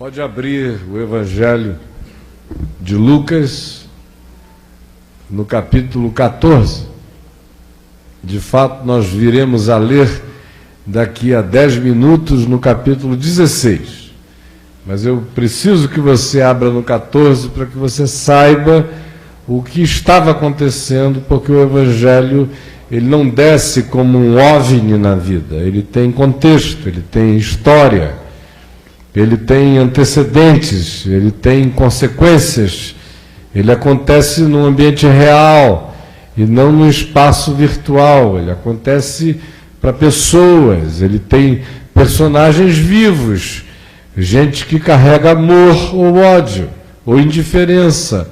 Pode abrir o Evangelho de Lucas, no capítulo 14. De fato, nós viremos a ler daqui a 10 minutos no capítulo 16. Mas eu preciso que você abra no 14 para que você saiba o que estava acontecendo, porque o Evangelho ele não desce como um OVNI na vida. Ele tem contexto, ele tem história, ele tem antecedentes, ele tem consequências. Ele acontece num ambiente real e não no espaço virtual. Ele acontece para pessoas, ele tem personagens vivos, gente que carrega amor ou ódio, ou indiferença,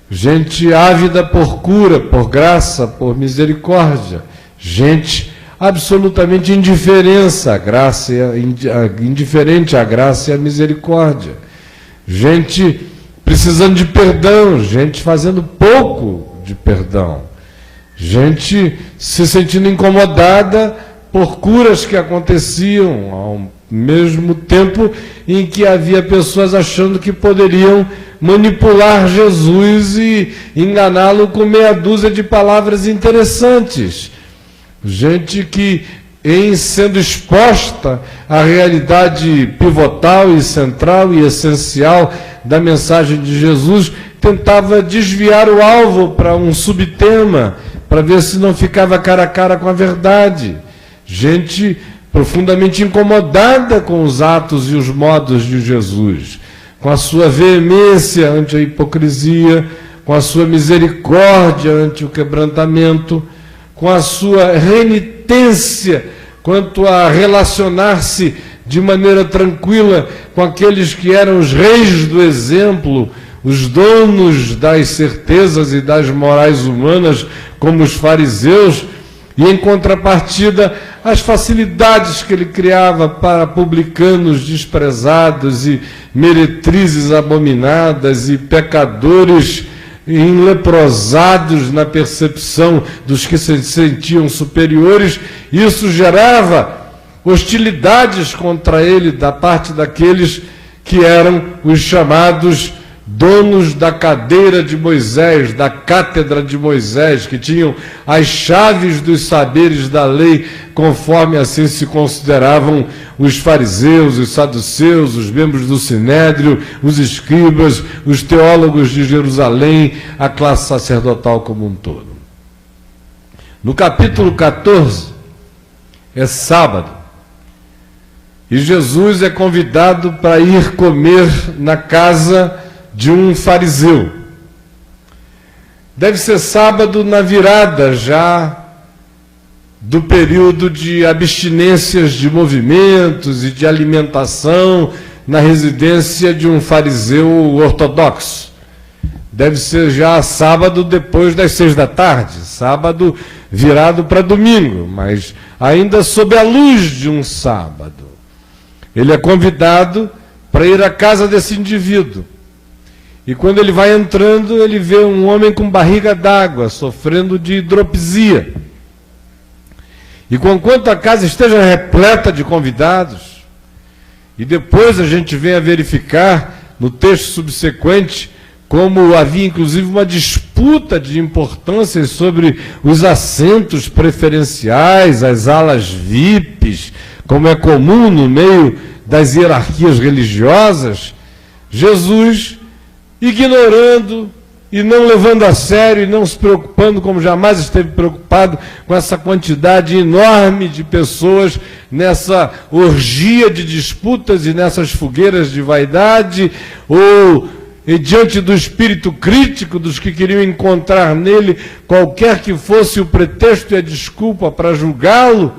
gente ávida por cura, por graça, por misericórdia, gente absolutamente indiferente à graça e à misericórdia, gente precisando de perdão, gente fazendo pouco de perdão, gente se sentindo incomodada por curas que aconteciam ao mesmo tempo em que havia pessoas achando que poderiam manipular Jesus e enganá-lo com meia dúzia de palavras interessantes. Gente que, em sendo exposta à realidade pivotal e central e essencial da mensagem de Jesus, tentava desviar o alvo para um subtema, para ver se não ficava cara a cara com a verdade. Gente profundamente incomodada com os atos e os modos de Jesus, com a sua veemência ante a hipocrisia, com a sua misericórdia ante o quebrantamento, com a sua renitência quanto a relacionar-se de maneira tranquila com aqueles que eram os reis do exemplo, os donos das certezas e das morais humanas, como os fariseus, e em contrapartida as facilidades que ele criava para publicanos desprezados e meretrizes abominadas e pecadores enleprosados na percepção dos que se sentiam superiores. Isso gerava hostilidades contra ele da parte daqueles que eram os chamados donos da cadeira de Moisés, da cátedra de Moisés, que tinham as chaves dos saberes da lei, conforme assim se consideravam os fariseus, os saduceus, os membros do Sinédrio, os escribas, os teólogos de Jerusalém, a classe sacerdotal como um todo. No capítulo 14, é sábado, e Jesus é convidado para ir comer na casa de um fariseu. Deve ser sábado na virada já do período de abstinências de movimentos e de alimentação na residência de um fariseu ortodoxo. Deve ser já sábado depois das 6 da tarde, sábado virado para domingo, mas ainda sob a luz de um sábado. Ele é convidado para ir à casa desse indivíduo. E quando ele vai entrando, ele vê um homem com barriga d'água, sofrendo de hidropisia. E conquanto a casa esteja repleta de convidados, e depois a gente vem a verificar, no texto subsequente, como havia inclusive uma disputa de importância sobre os assentos preferenciais, as alas VIPs, como é comum no meio das hierarquias religiosas, Jesus, ignorando e não levando a sério e não se preocupando, como jamais esteve preocupado com essa quantidade enorme de pessoas nessa orgia de disputas e nessas fogueiras de vaidade, ou e diante do espírito crítico dos que queriam encontrar nele qualquer que fosse o pretexto e a desculpa para julgá-lo,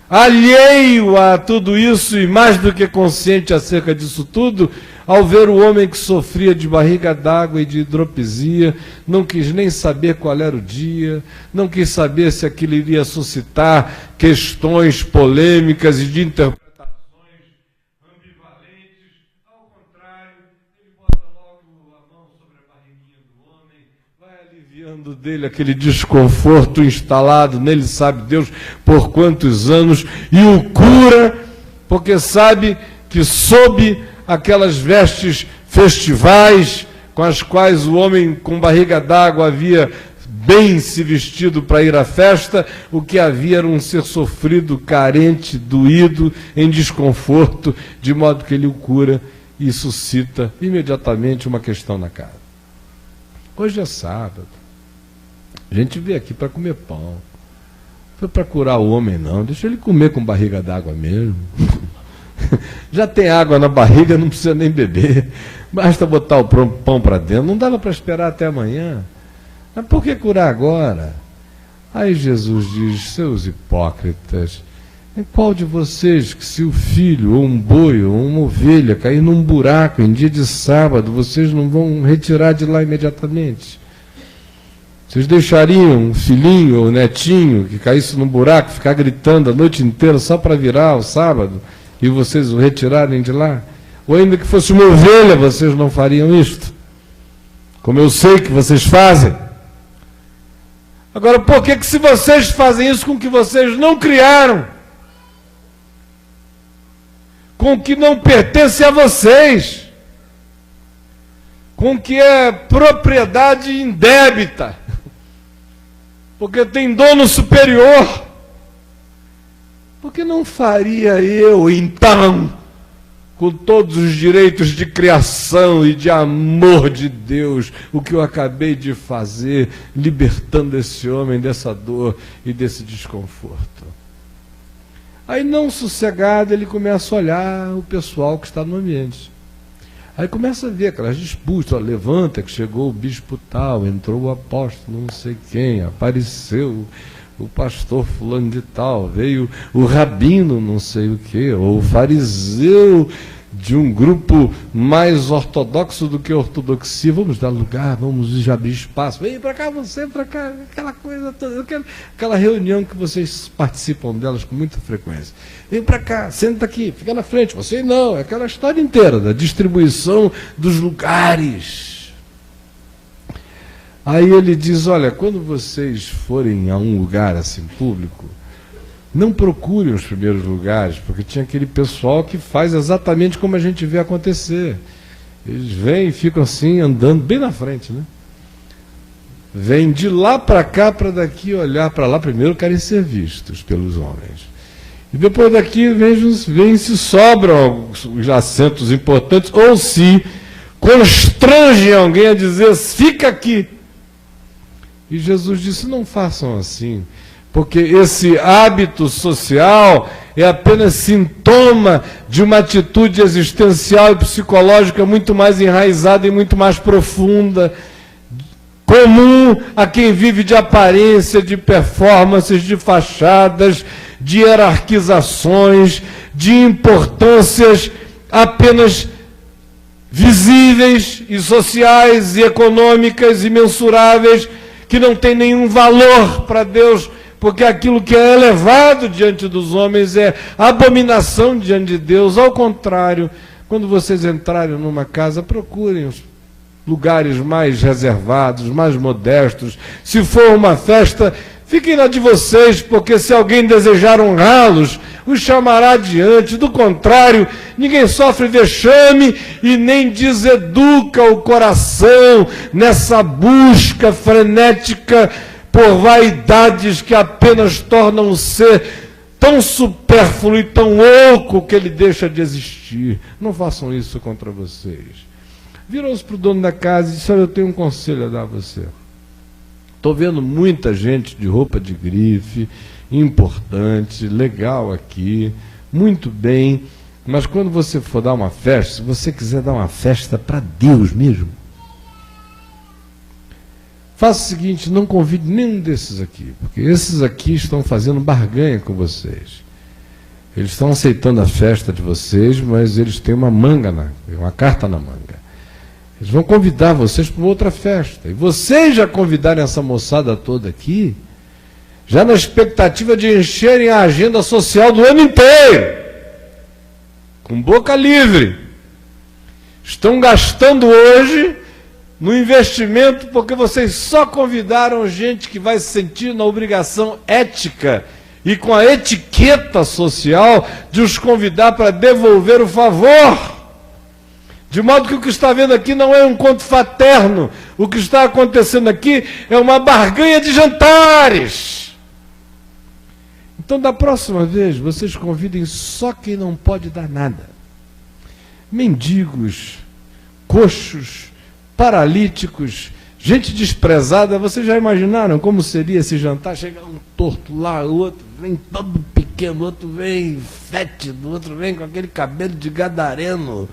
alheio a tudo isso e mais do que consciente acerca disso tudo, ao ver o homem que sofria de barriga d'água e de hidropisia, não quis nem saber qual era o dia, não quis saber se aquilo iria suscitar questões polêmicas e de interpretações ambivalentes. Ao contrário, ele bota logo a mão sobre a barriguinha do homem, vai aliviando dele aquele desconforto instalado nele, sabe Deus por quantos anos, e o cura, porque sabe que sob aquelas vestes festivais com as quais o homem com barriga d'água havia bem se vestido para ir à festa. O que havia era um ser sofrido, carente, doído, em desconforto, de modo que ele o cura e suscita imediatamente uma questão na casa. Hoje é sábado, a gente veio aqui para comer pão, não foi para curar o homem não, deixa ele comer com barriga d'água mesmo. Já tem água na barriga, não precisa nem beber, basta botar o pão para dentro, não dava para esperar até amanhã. Mas por que curar agora? Aí Jesus diz: seus hipócritas, em qual de vocês que se o filho, ou um boi, ou uma ovelha cair num buraco em dia de sábado, vocês não vão retirar de lá imediatamente? Vocês deixariam um filhinho ou netinho que caísse num buraco, ficar gritando a noite inteira só para virar o sábado, e vocês o retirarem de lá? Ou ainda que fosse uma ovelha, vocês não fariam isto? Como eu sei que vocês fazem. Agora, por que se vocês fazem isso com o que vocês não criaram, com o que não pertence a vocês, com o que é propriedade indébita, porque tem dono superior, por que não faria eu, então, com todos os direitos de criação e de amor de Deus, o que eu acabei de fazer, libertando esse homem dessa dor e desse desconforto? Aí, não sossegado, ele começa a olhar o pessoal que está no ambiente. Aí começa a ver aquelas disputas: ó, levanta que chegou o bispo tal, entrou o apóstolo não sei quem, apareceu o pastor fulano de tal, veio o rabino não sei o que, ou o fariseu de um grupo mais ortodoxo do que ortodoxia, vamos dar lugar, vamos abrir espaço, vem para cá, você para cá, aquela coisa toda, aquela reunião que vocês participam delas com muita frequência, vem para cá, senta aqui, fica na frente, você não, é aquela história inteira da distribuição dos lugares. Aí ele diz: olha, quando vocês forem a um lugar assim público, não procurem os primeiros lugares, porque tinha aquele pessoal que faz exatamente como a gente vê acontecer. Eles vêm e ficam assim, andando bem na frente, né? Vêm de lá para cá, para daqui, olhar para lá. Primeiro querem ser vistos pelos homens. E depois daqui vêm se sobram os assentos importantes, ou se constrangem alguém a dizer: fica aqui. E Jesus disse: não façam assim, porque esse hábito social é apenas sintoma de uma atitude existencial e psicológica muito mais enraizada e muito mais profunda, comum a quem vive de aparência, de performances, de fachadas, de hierarquizações, de importâncias apenas visíveis e sociais e econômicas e mensuráveis, que não tem nenhum valor para Deus, porque aquilo que é elevado diante dos homens é abominação diante de Deus. Ao contrário, quando vocês entrarem numa casa, procurem os lugares mais reservados, mais modestos. Se for uma festa, fiquem lá de vocês, porque se alguém desejar honrá-los, os chamará adiante. Do contrário, ninguém sofre vexame e nem deseduca o coração nessa busca frenética por vaidades que apenas tornam o ser tão supérfluo e tão oco que ele deixa de existir. Não façam isso contra vocês. Virou-se para o dono da casa e disse: olha, eu tenho um conselho a dar a você. Estou vendo muita gente de roupa de grife, importante, legal aqui, muito bem, mas quando você for dar uma festa, se você quiser dar uma festa para Deus mesmo, faça o seguinte: não convide nenhum desses aqui, porque esses aqui estão fazendo barganha com vocês. Eles estão aceitando a festa de vocês, mas eles têm uma carta na manga. Eles vão convidar vocês para outra festa. E vocês já convidarem essa moçada toda aqui, já na expectativa de encherem a agenda social do ano inteiro, com boca livre. Estão gastando hoje no investimento porque vocês só convidaram gente que vai se sentir na obrigação ética e com a etiqueta social de os convidar para devolver o favor. De modo que o que está vendo aqui não é um conto fraterno. O que está acontecendo aqui é uma barganha de jantares. Então, da próxima vez, vocês convidem só quem não pode dar nada. Mendigos, coxos, paralíticos, gente desprezada. Vocês já imaginaram como seria esse jantar? Chega um torto lá, o outro vem todo pequeno, o outro vem fétido, o outro vem com aquele cabelo de gadareno,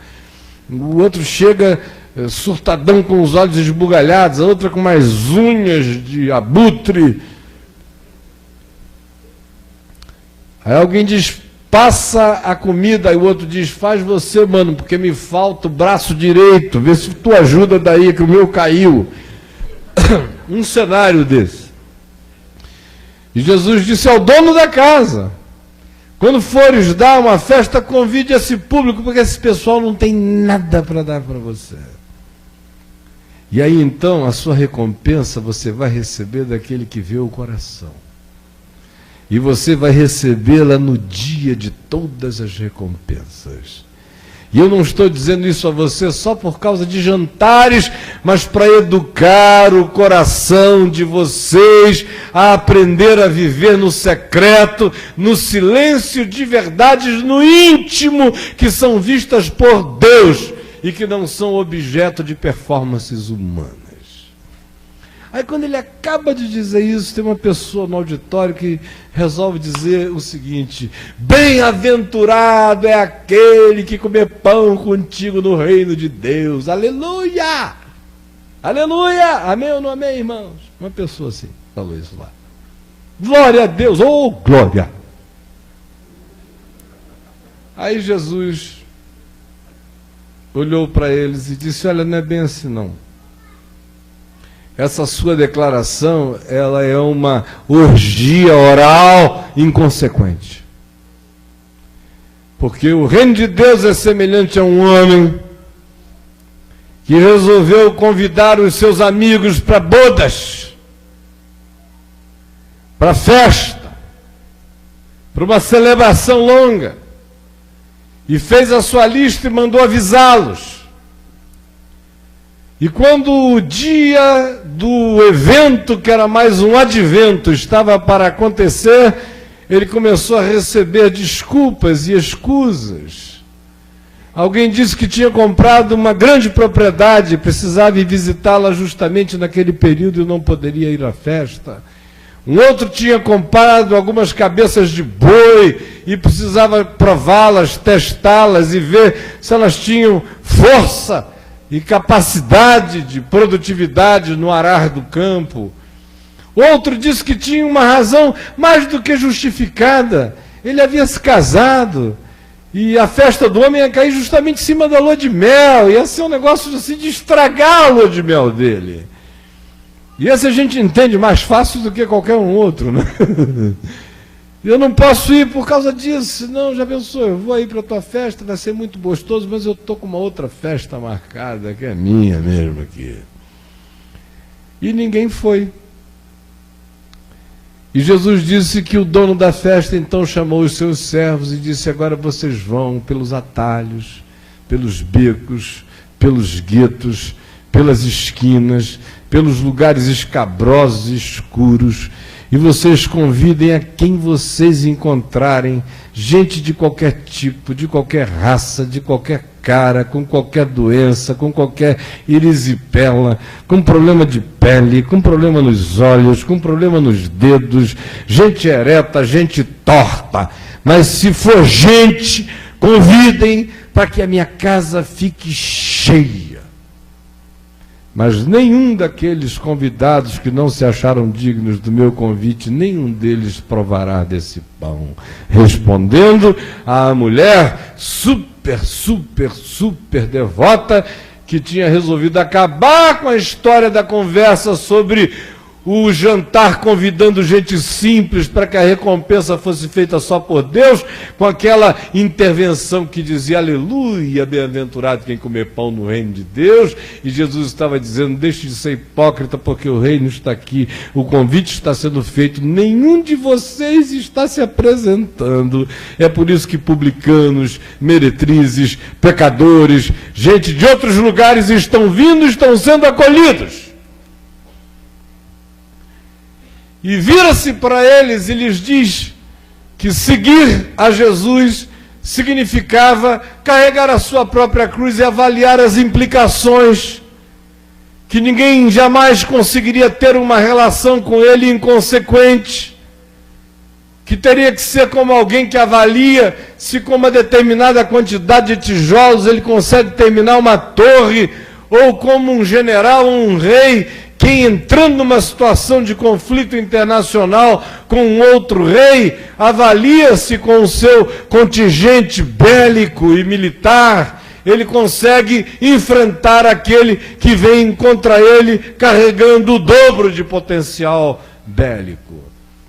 o outro chega surtadão com os olhos esbugalhados, a outra com mais unhas de abutre. Aí alguém diz, passa a comida, aí o outro diz, faz você, mano, porque me falta o braço direito, vê se tu ajuda daí, que o meu caiu. Um cenário desse. E Jesus disse ao dono da casa, quando fores dar uma festa, convide esse público, porque esse pessoal não tem nada para dar para você. E aí então a sua recompensa você vai receber daquele que vê o coração. E você vai recebê-la no dia de todas as recompensas. E eu não estou dizendo isso a você só por causa de jantares, mas para educar o coração de vocês a aprender a viver no secreto, no silêncio de verdades no íntimo, que são vistas por Deus e que não são objeto de performances humanas. Aí quando ele acaba de dizer isso, tem uma pessoa no auditório que resolve dizer o seguinte: bem-aventurado é aquele que comer pão contigo no reino de Deus. Aleluia! Aleluia! Amém ou não amém, irmãos? Uma pessoa assim falou isso lá. Glória a Deus! Oh, glória! Aí Jesus olhou para eles e disse, olha, não é bem assim não. Essa sua declaração, ela é uma orgia oral inconsequente. Porque o reino de Deus é semelhante a um homem que resolveu convidar os seus amigos para bodas, para festa, para uma celebração longa, e fez a sua lista e mandou avisá-los. E quando o dia do evento, que era mais um advento, estava para acontecer, ele começou a receber desculpas e escusas. Alguém disse que tinha comprado uma grande propriedade, precisava ir visitá-la justamente naquele período e não poderia ir à festa. Um outro tinha comprado algumas cabeças de boi e precisava prová-las, testá-las e ver se elas tinham força e capacidade de produtividade no arar do campo. Outro disse que tinha uma razão mais do que justificada. Ele havia se casado e a festa do homem ia cair justamente em cima da lua de mel, ia ser um negócio assim de estragar a lua de mel dele. E esse a gente entende mais fácil do que qualquer um outro, né? Eu não posso ir por causa disso, não, já pensou, eu vou aí para a tua festa, vai ser muito gostoso, mas eu estou com uma outra festa marcada, que é minha mesmo aqui. E ninguém foi. E Jesus disse que o dono da festa então chamou os seus servos e disse, agora vocês vão pelos atalhos, pelos becos, pelos guetos, pelas esquinas, pelos lugares escabrosos e escuros, e vocês convidem a quem vocês encontrarem, gente de qualquer tipo, de qualquer raça, de qualquer cara, com qualquer doença, com qualquer erisipela, com problema de pele, com problema nos olhos, com problema nos dedos, gente ereta, gente torta. Mas se for gente, convidem para que a minha casa fique cheia. Mas nenhum daqueles convidados que não se acharam dignos do meu convite, nenhum deles provará desse pão. Respondendo à mulher super devota, que tinha resolvido acabar com a história da conversa sobre o jantar convidando gente simples para que a recompensa fosse feita só por Deus, com aquela intervenção que dizia, aleluia, bem-aventurado quem comer pão no reino de Deus, e Jesus estava dizendo, deixe de ser hipócrita, porque o reino está aqui, o convite está sendo feito, nenhum de vocês está se apresentando. É por isso que publicanos, meretrizes, pecadores, gente de outros lugares estão vindo, estão sendo acolhidos. E vira-se para eles e lhes diz que seguir a Jesus significava carregar a sua própria cruz e avaliar as implicações, que ninguém jamais conseguiria ter uma relação com ele inconsequente, que teria que ser como alguém que avalia se com uma determinada quantidade de tijolos ele consegue terminar uma torre, ou como um general ou um rei, quem entrando numa situação de conflito internacional com um outro rei, avalia-se com o seu contingente bélico e militar, ele consegue enfrentar aquele que vem contra ele carregando o dobro de potencial bélico.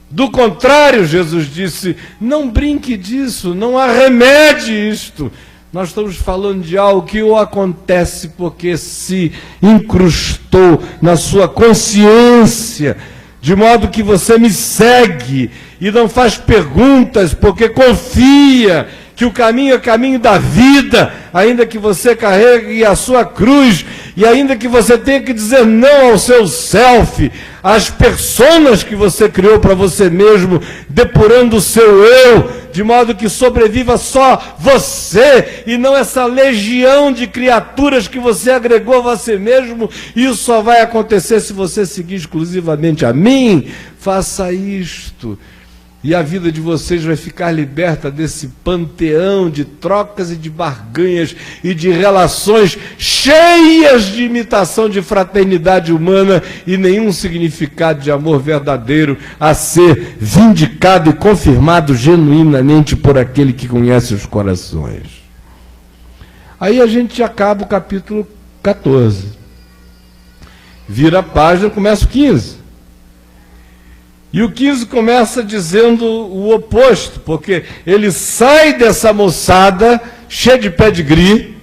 Do contrário, Jesus disse, não brinque disso, não arremede isto. Nós estamos falando de algo que ou acontece porque se incrustou na sua consciência, de modo que você me segue e não faz perguntas, porque confia que o caminho é o caminho da vida, ainda que você carregue a sua cruz, e ainda que você tenha que dizer não ao seu self, às personas que você criou para você mesmo, depurando o seu eu, de modo que sobreviva só você, e não essa legião de criaturas que você agregou a você mesmo. Isso só vai acontecer se você seguir exclusivamente a mim. Faça isto, e a vida de vocês vai ficar liberta desse panteão de trocas e de barganhas e de relações cheias de imitação de fraternidade humana e nenhum significado de amor verdadeiro a ser vindicado e confirmado genuinamente por aquele que conhece os corações. Aí a gente acaba o capítulo 14. Vira a página, começa o 15. E o 15 começa dizendo o oposto, porque ele sai dessa moçada cheia de pedigree,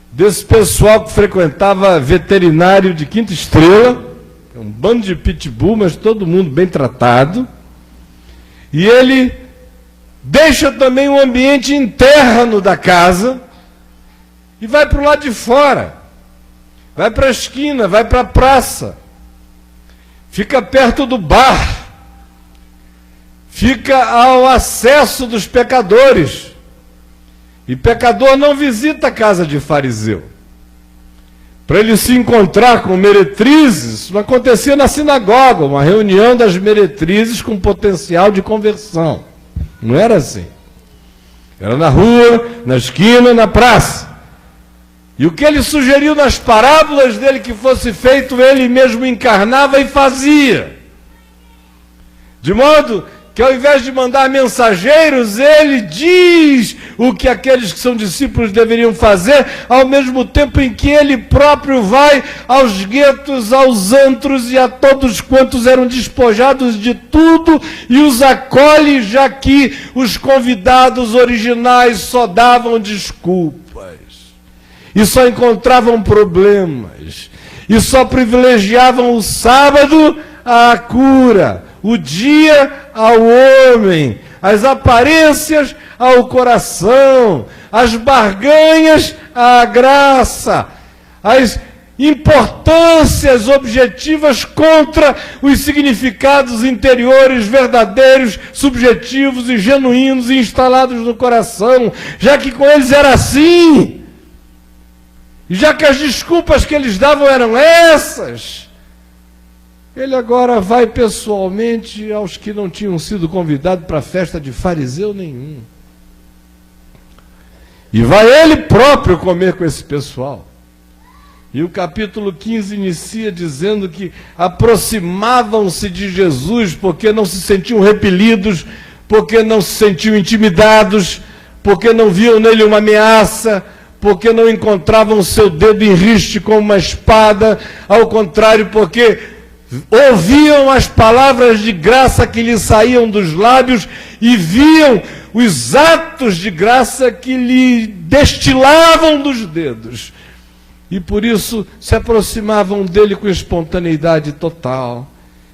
desse pessoal que frequentava veterinário de quinta estrela, um bando de pitbull, mas todo mundo bem tratado, e ele deixa também o ambiente interno da casa e vai para o lado de fora, vai para a esquina, vai para a praça, fica perto do bar, fica ao acesso dos pecadores. E pecador não visita a casa de fariseu. Para ele se encontrar com meretrizes, não acontecia na sinagoga, uma reunião das meretrizes com potencial de conversão. Não era assim. Era na rua, na esquina, na praça. E o que ele sugeriu nas parábolas dele que fosse feito, ele mesmo encarnava e fazia. De modo que ao invés de mandar mensageiros, ele diz o que aqueles que são discípulos deveriam fazer, ao mesmo tempo em que ele próprio vai aos guetos, aos antros e a todos quantos eram despojados de tudo e os acolhe, já que os convidados originais só davam desculpas e só encontravam problemas e só privilegiavam o sábado à cura, o dia ao homem, as aparências ao coração, as barganhas à graça, as importâncias objetivas contra os significados interiores, verdadeiros, subjetivos e genuínos e instalados no coração, já que com eles era assim, e já que as desculpas que eles davam eram essas, ele agora vai pessoalmente aos que não tinham sido convidados para a festa de fariseu nenhum. E vai ele próprio comer com esse pessoal. E o capítulo 15 inicia dizendo que aproximavam-se de Jesus porque não se sentiam repelidos, porque não se sentiam intimidados, porque não viam nele uma ameaça, porque não encontravam o seu dedo em riste como uma espada, ao contrário, porque ouviam as palavras de graça que lhe saíam dos lábios e viam os atos de graça que lhe destilavam dos dedos. E por isso se aproximavam dele com espontaneidade total.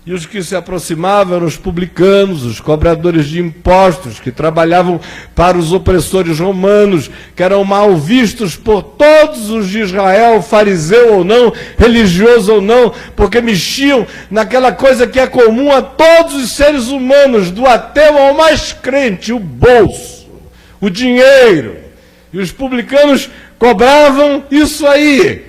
E os que se aproximavam eram os publicanos, os cobradores de impostos, que trabalhavam para os opressores romanos, que eram mal vistos por todos os de Israel, fariseu ou não, religioso ou não, porque mexiam naquela coisa que é comum a todos os seres humanos, do ateu ao mais crente, o bolso, o dinheiro. E os publicanos cobravam isso aí.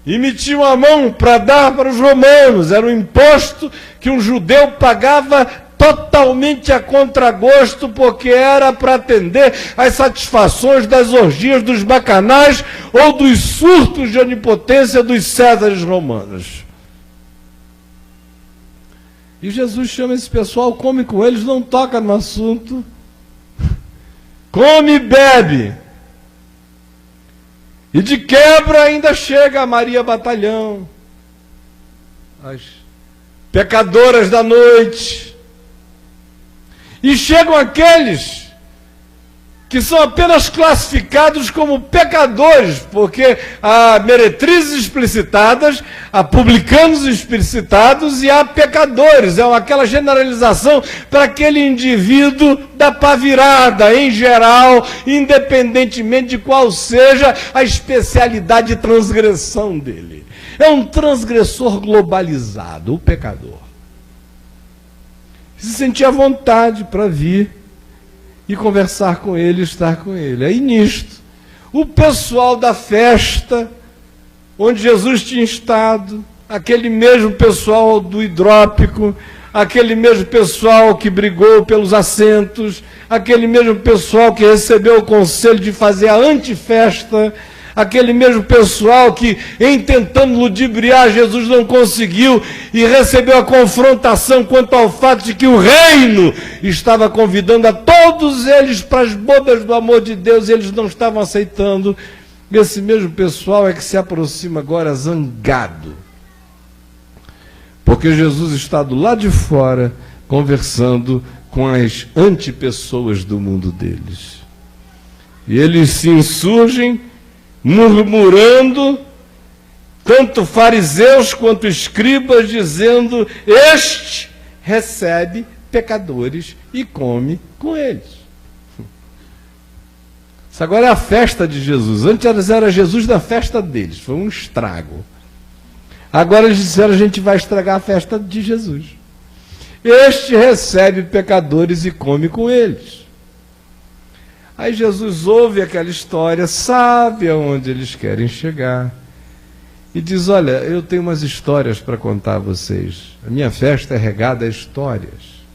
E metiam a mão para dar para os romanos. Era um imposto que um judeu pagava totalmente a contragosto, porque era para atender às satisfações das orgias dos bacanais ou dos surtos de onipotência dos césares romanos. E Jesus chama esse pessoal, come com eles, não toca no assunto. Come e bebe. E de quebra ainda chega a Maria Batalhão, as pecadoras da noite. E chegam aqueles que são apenas classificados como pecadores, porque há meretrizes explicitadas, há publicanos explicitados e há pecadores. É aquela generalização para aquele indivíduo da pá virada, em geral, independentemente de qual seja a especialidade de transgressão dele. É um transgressor globalizado, o pecador. Se sentia à vontade para vir e conversar com ele, estar com ele. Aí nisto, o pessoal da festa, onde Jesus tinha estado, aquele mesmo pessoal do hidrópico, aquele mesmo pessoal que brigou pelos assentos, aquele mesmo pessoal que recebeu o conselho de fazer a antifesta, aquele mesmo pessoal que, em tentando ludibriar, Jesus não conseguiu e recebeu a confrontação quanto ao fato de que o reino estava convidando a todos eles para as bodas do amor de Deus e eles não estavam aceitando. Esse mesmo pessoal é que se aproxima agora zangado, porque Jesus está do lado de fora conversando com as antipessoas do mundo deles. E eles se insurgem murmurando, tanto fariseus quanto escribas, dizendo: este recebe pecadores e come com eles. Isso agora é a festa de Jesus. Antes era Jesus da festa deles, foi um estrago. Agora eles disseram: a gente vai estragar a festa de Jesus. Este recebe pecadores e come com eles. Aí Jesus ouve aquela história, sabe aonde eles querem chegar, e diz: olha, eu tenho umas histórias para contar a vocês. A minha festa é regada a histórias.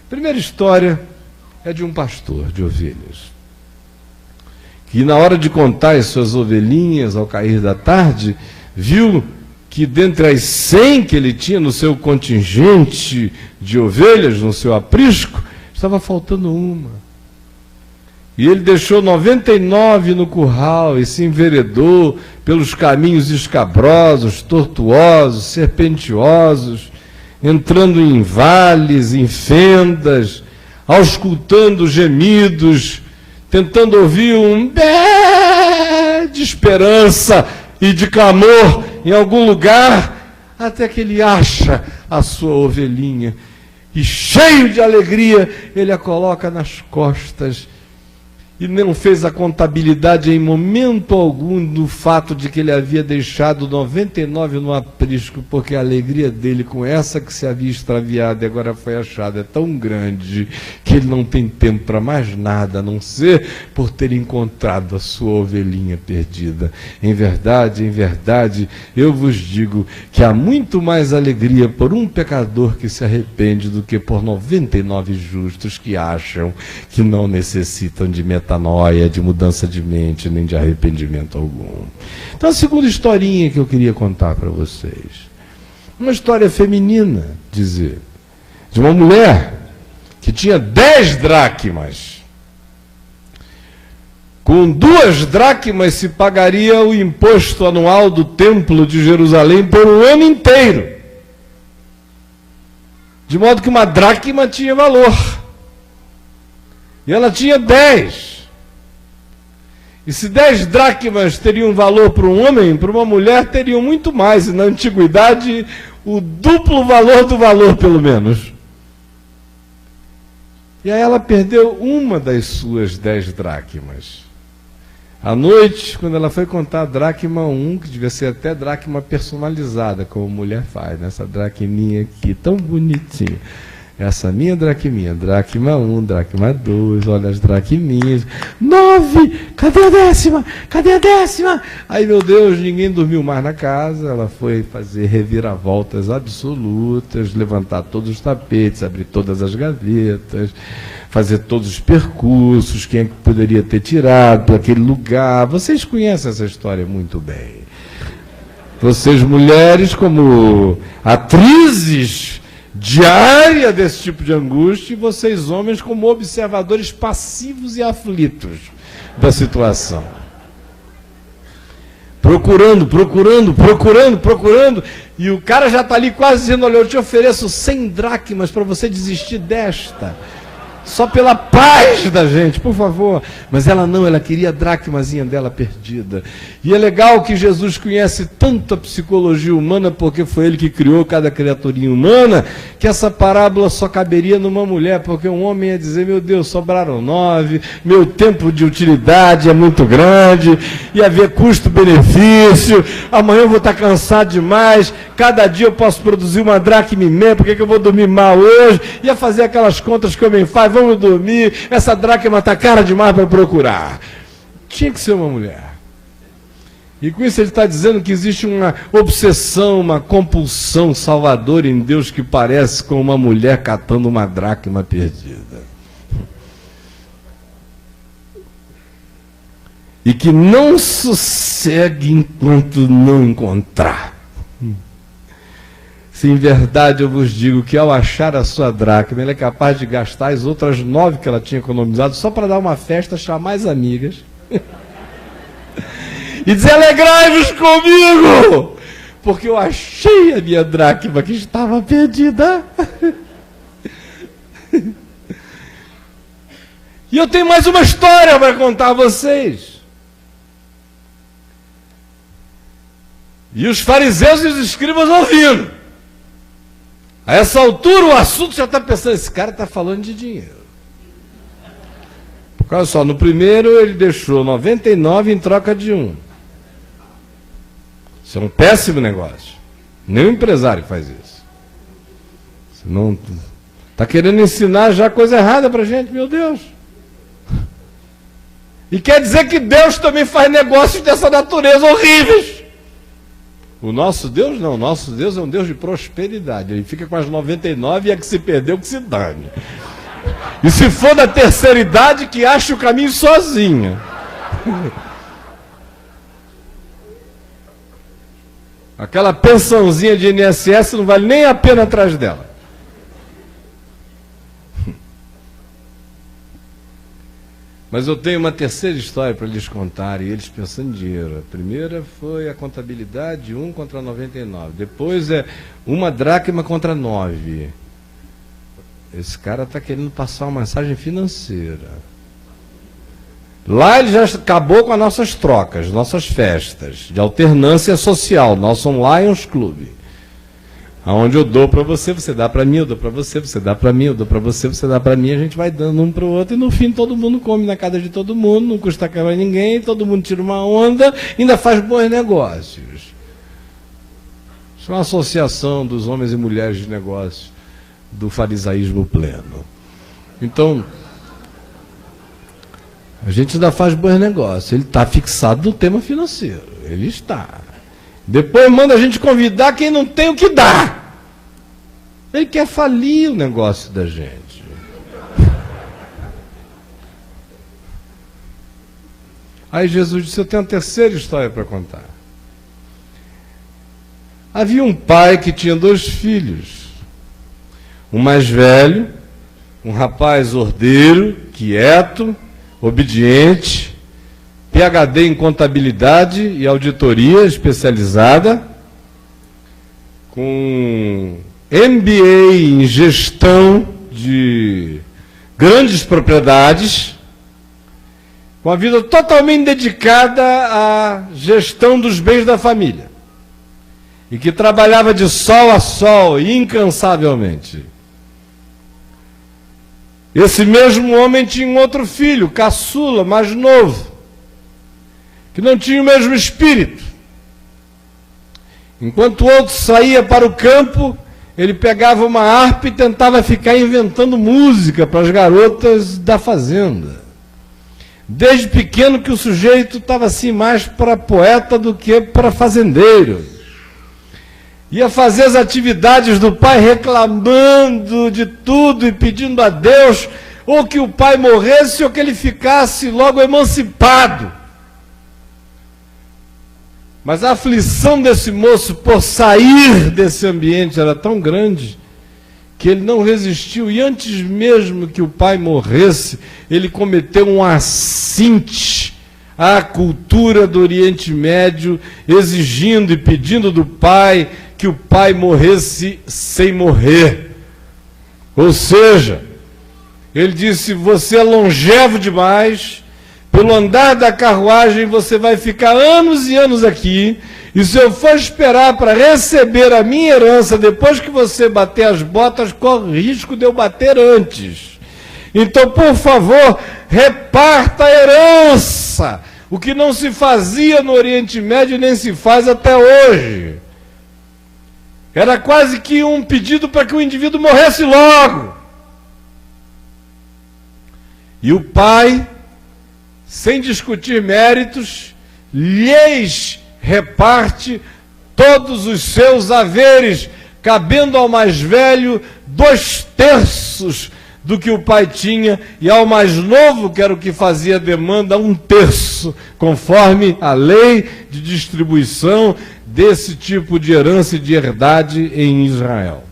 A primeira história é de um pastor de ovelhas, que na hora de contar as suas ovelhinhas, ao cair da tarde, viu que dentre as 100 que ele tinha no seu contingente de ovelhas, no seu aprisco, estava faltando uma. E ele deixou 99 no curral e se enveredou pelos caminhos escabrosos, tortuosos, serpentiosos, entrando em vales, em fendas, auscultando gemidos, tentando ouvir um bé de esperança e de clamor em algum lugar, até que ele acha a sua ovelhinha e, cheio de alegria, ele a coloca nas costas. E não fez a contabilidade em momento algum do fato de que ele havia deixado 99 no aprisco, porque a alegria dele com essa que se havia extraviado e agora foi achada é tão grande que ele não tem tempo para mais nada, a não ser por ter encontrado a sua ovelhinha perdida. Em verdade, eu vos digo que há muito mais alegria por um pecador que se arrepende do que por 99 justos que acham que não necessitam de metanoia, de mudança de mente, nem de arrependimento algum. Então, a segunda historinha que eu queria contar para vocês, uma história feminina, dizer, de uma mulher que tinha 10 dracmas. Com 2 dracmas se pagaria o imposto anual do templo de Jerusalém por um ano inteiro. De modo que uma dracma tinha valor. E ela tinha 10. E se 10 dracmas teriam valor para um homem, para uma mulher teriam muito mais. E na antiguidade, o duplo valor do valor, pelo menos. E aí ela perdeu uma das suas 10 dracmas. À noite, quando ela foi contar a dracma 1, que devia ser até dracma personalizada, como mulher faz, né? Essa dracminha aqui, tão bonitinha. Essa minha dracminha, dracma 1, dracma 2, olha as dracminhas. 9! Cadê a 10ª? Cadê a 10ª? Aí, meu Deus, ninguém dormiu mais na casa. Ela foi fazer reviravoltas absolutas, levantar todos os tapetes, abrir todas as gavetas, fazer todos os percursos, quem é que poderia ter tirado para aquele lugar. Vocês conhecem essa história muito bem. Vocês, mulheres, como atrizes diária desse tipo de angústia, e vocês, homens, como observadores passivos e aflitos da situação. Procurando, e o cara já está ali quase dizendo, olha, eu te ofereço 100 dracmas para você desistir desta. Só pela paz da gente, por favor. Mas ela não, ela queria a dracmazinha dela perdida. E é legal que Jesus conhece tanto a psicologia humana, porque foi ele que criou cada criaturinha humana, que essa parábola só caberia numa mulher, porque um homem ia dizer, meu Deus, sobraram 9, meu tempo de utilidade é muito grande, ia haver custo-benefício, amanhã eu vou estar cansado demais, cada dia eu posso produzir uma dracma e meia, por que eu vou dormir mal hoje? Ia fazer aquelas contas que o homem faz, vamos dormir, essa dracma está cara demais para procurar. Tinha que ser uma mulher. E com isso ele está dizendo que existe uma obsessão, uma compulsão salvadora em Deus que parece com uma mulher catando uma dracma perdida. E que não sossegue enquanto não encontrar. Se em verdade eu vos digo que ao achar a sua dracma, ele é capaz de gastar as outras 9 que ela tinha economizado só para dar uma festa, chamar as amigas e dizer, alegrai-vos comigo, porque eu achei a minha dracma que estava perdida. E eu tenho mais uma história para contar a vocês. E os fariseus e os escribas ouvindo. A essa altura o assunto já está pensando, esse cara está falando de dinheiro. Porque olha só, no primeiro ele deixou 99 em troca de 1. Isso é um péssimo negócio. Nenhum empresário faz isso. Você não está querendo ensinar já coisa errada para a gente, meu Deus. E quer dizer que Deus também faz negócios dessa natureza horríveis. O nosso Deus não, o nosso Deus é um Deus de prosperidade. Ele fica com as 99 e a que se perdeu que se dane. E se for da terceira idade, que ache o caminho sozinha. Aquela pensãozinha de INSS não vale nem a pena atrás dela. Mas eu tenho uma terceira história para lhes contar, e eles pensando em dinheiro. A primeira foi a contabilidade, 1 contra 99. Depois é 1 dracma contra 9. Esse cara está querendo passar uma mensagem financeira. Lá ele já acabou com as nossas trocas, nossas festas, de alternância social, nosso Lions Club. Onde eu dou para você, você dá para mim, eu dou para você, você dá para mim, eu dou para você, você dá para mim, a gente vai dando um para o outro, e no fim todo mundo come na casa de todo mundo, não custa caro a ninguém, todo mundo tira uma onda, ainda faz bons negócios. Isso é uma associação dos homens e mulheres de negócios do farisaísmo pleno. Então, a gente ainda faz bons negócios, ele está fixado no tema financeiro, ele está. Depois manda a gente convidar quem não tem o que dar. Ele quer falir o negócio da gente. Aí Jesus disse, eu tenho uma terceira história para contar. Havia um pai que tinha 2 filhos. Um mais velho, um rapaz ordeiro, quieto, obediente, PhD em contabilidade e auditoria especializada, com MBA em gestão de grandes propriedades, com a vida totalmente dedicada à gestão dos bens da família, e que trabalhava de sol a sol, incansavelmente. Esse mesmo homem tinha um outro filho, caçula, mais novo, que não tinha o mesmo espírito. Enquanto o outro saía para o campo, ele pegava uma harpa e tentava ficar inventando música para as garotas da fazenda. Desde pequeno que o sujeito estava assim mais para poeta do que para fazendeiro. Ia fazer as atividades do pai reclamando de tudo e pedindo a Deus ou que o pai morresse ou que ele ficasse logo emancipado. Mas a aflição desse moço por sair desse ambiente era tão grande que ele não resistiu, e antes mesmo que o pai morresse, ele cometeu um assinte à cultura do Oriente Médio, exigindo e pedindo do pai que o pai morresse sem morrer. Ou seja, ele disse: você é longevo demais, pelo andar da carruagem você vai ficar anos e anos aqui, e se eu for esperar para receber a minha herança depois que você bater as botas, corre risco de eu bater antes. Então, por favor, reparta a herança, o que não se fazia no Oriente Médio nem se faz até hoje. Era quase que um pedido para que o indivíduo morresse logo. E o pai, sem discutir méritos, lhes reparte todos os seus haveres, cabendo ao mais velho 2/3 do que o pai tinha, e ao mais novo, que era o que fazia demanda, 1/3, conforme a lei de distribuição desse tipo de herança e de herdade em Israel.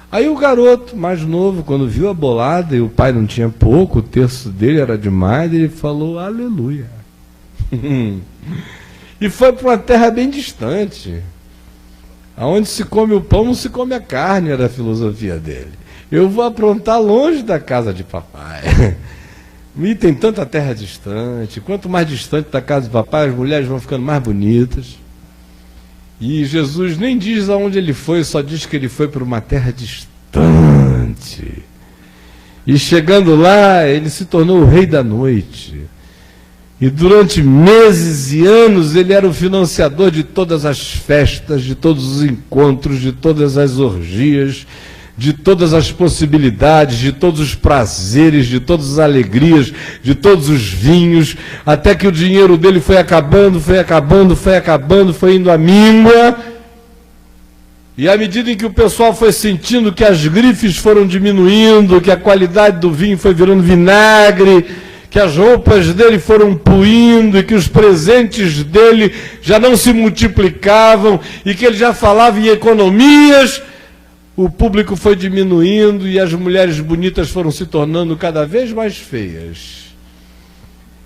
Aí o garoto mais novo, quando viu a bolada, e o pai não tinha pouco, o 1/3 dele era demais, ele falou: aleluia. E foi para uma terra bem distante, aonde se come o pão, não se come a carne, era a filosofia dele. Eu vou aprontar longe da casa de papai. E tem tanta terra distante, quanto mais distante da casa de papai, as mulheres vão ficando mais bonitas. E Jesus nem diz aonde ele foi, só diz que ele foi para uma terra distante. E chegando lá, ele se tornou o rei da noite. E durante meses e anos ele era o financiador de todas as festas, de todos os encontros, de todas as orgias, de todas as possibilidades, de todos os prazeres, de todas as alegrias, de todos os vinhos, até que o dinheiro dele foi acabando, foi indo à míngua. E à medida em que o pessoal foi sentindo que as grifes foram diminuindo, que a qualidade do vinho foi virando vinagre, que as roupas dele foram puindo e que os presentes dele já não se multiplicavam e que ele já falava em economias, o público foi diminuindo e as mulheres bonitas foram se tornando cada vez mais feias.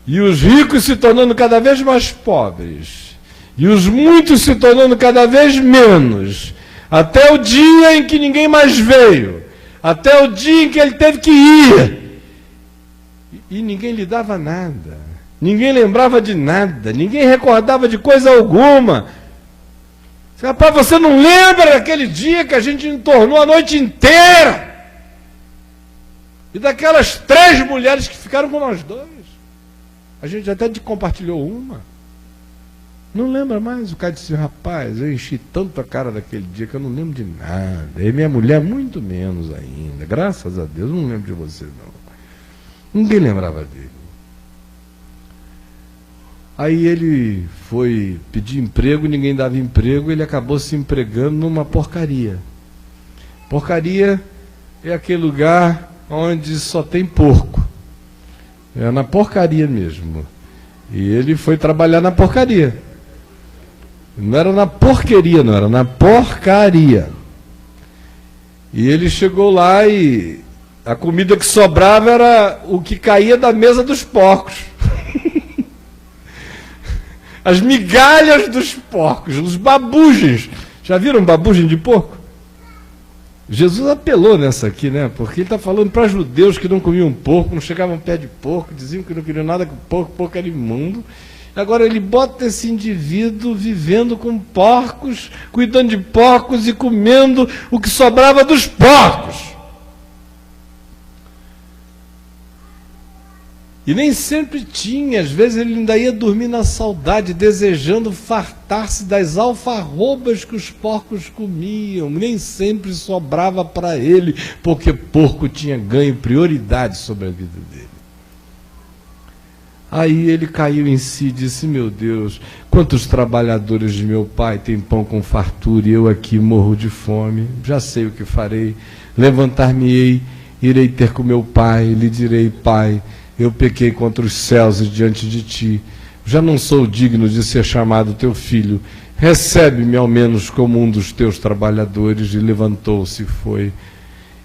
E os ricos se tornando cada vez mais pobres. E os muitos se tornando cada vez menos. Até o dia em que ninguém mais veio. Até o dia em que ele teve que ir. E ninguém lhe dava nada. Ninguém lembrava de nada. Ninguém recordava de coisa alguma. Rapaz, você não lembra daquele dia que a gente entornou a noite inteira? E daquelas 3 mulheres que ficaram com nós 2? A gente até compartilhou uma. Não lembra mais? O cara disse: rapaz, eu enchi tanto a cara daquele dia que eu não lembro de nada. E minha mulher muito menos ainda. Graças a Deus, eu não lembro de você não. Ninguém lembrava dele. Aí ele foi pedir emprego, ninguém dava emprego, ele acabou se empregando numa porcaria. Porcaria é aquele lugar onde só tem porco. É na porcaria mesmo. E ele foi trabalhar na porcaria. Não era na porqueria, não, era na porcaria. E ele chegou lá e a comida que sobrava era o que caía da mesa dos porcos. As migalhas dos porcos, os babugens. Já viram babugem de porco? Jesus apelou nessa aqui, né? Porque ele está falando para judeus que não comiam porco, não chegavam pé de porco, diziam que não queriam nada com porco, porco era imundo. Agora ele bota esse indivíduo vivendo com porcos, cuidando de porcos e comendo o que sobrava dos porcos. E nem sempre tinha, às vezes ele ainda ia dormir na saudade, desejando fartar-se das alfarrobas que os porcos comiam. Nem sempre sobrava para ele, porque porco tinha ganho prioridade sobre a vida dele. Aí ele caiu em si e disse: meu Deus, quantos trabalhadores de meu pai têm pão com fartura e eu aqui morro de fome? Já sei o que farei, levantar-me-ei, irei ter com meu pai, lhe direi: pai, eu pequei contra os céus e diante de ti, já não sou digno de ser chamado teu filho, recebe-me ao menos como um dos teus trabalhadores. E levantou-se e foi.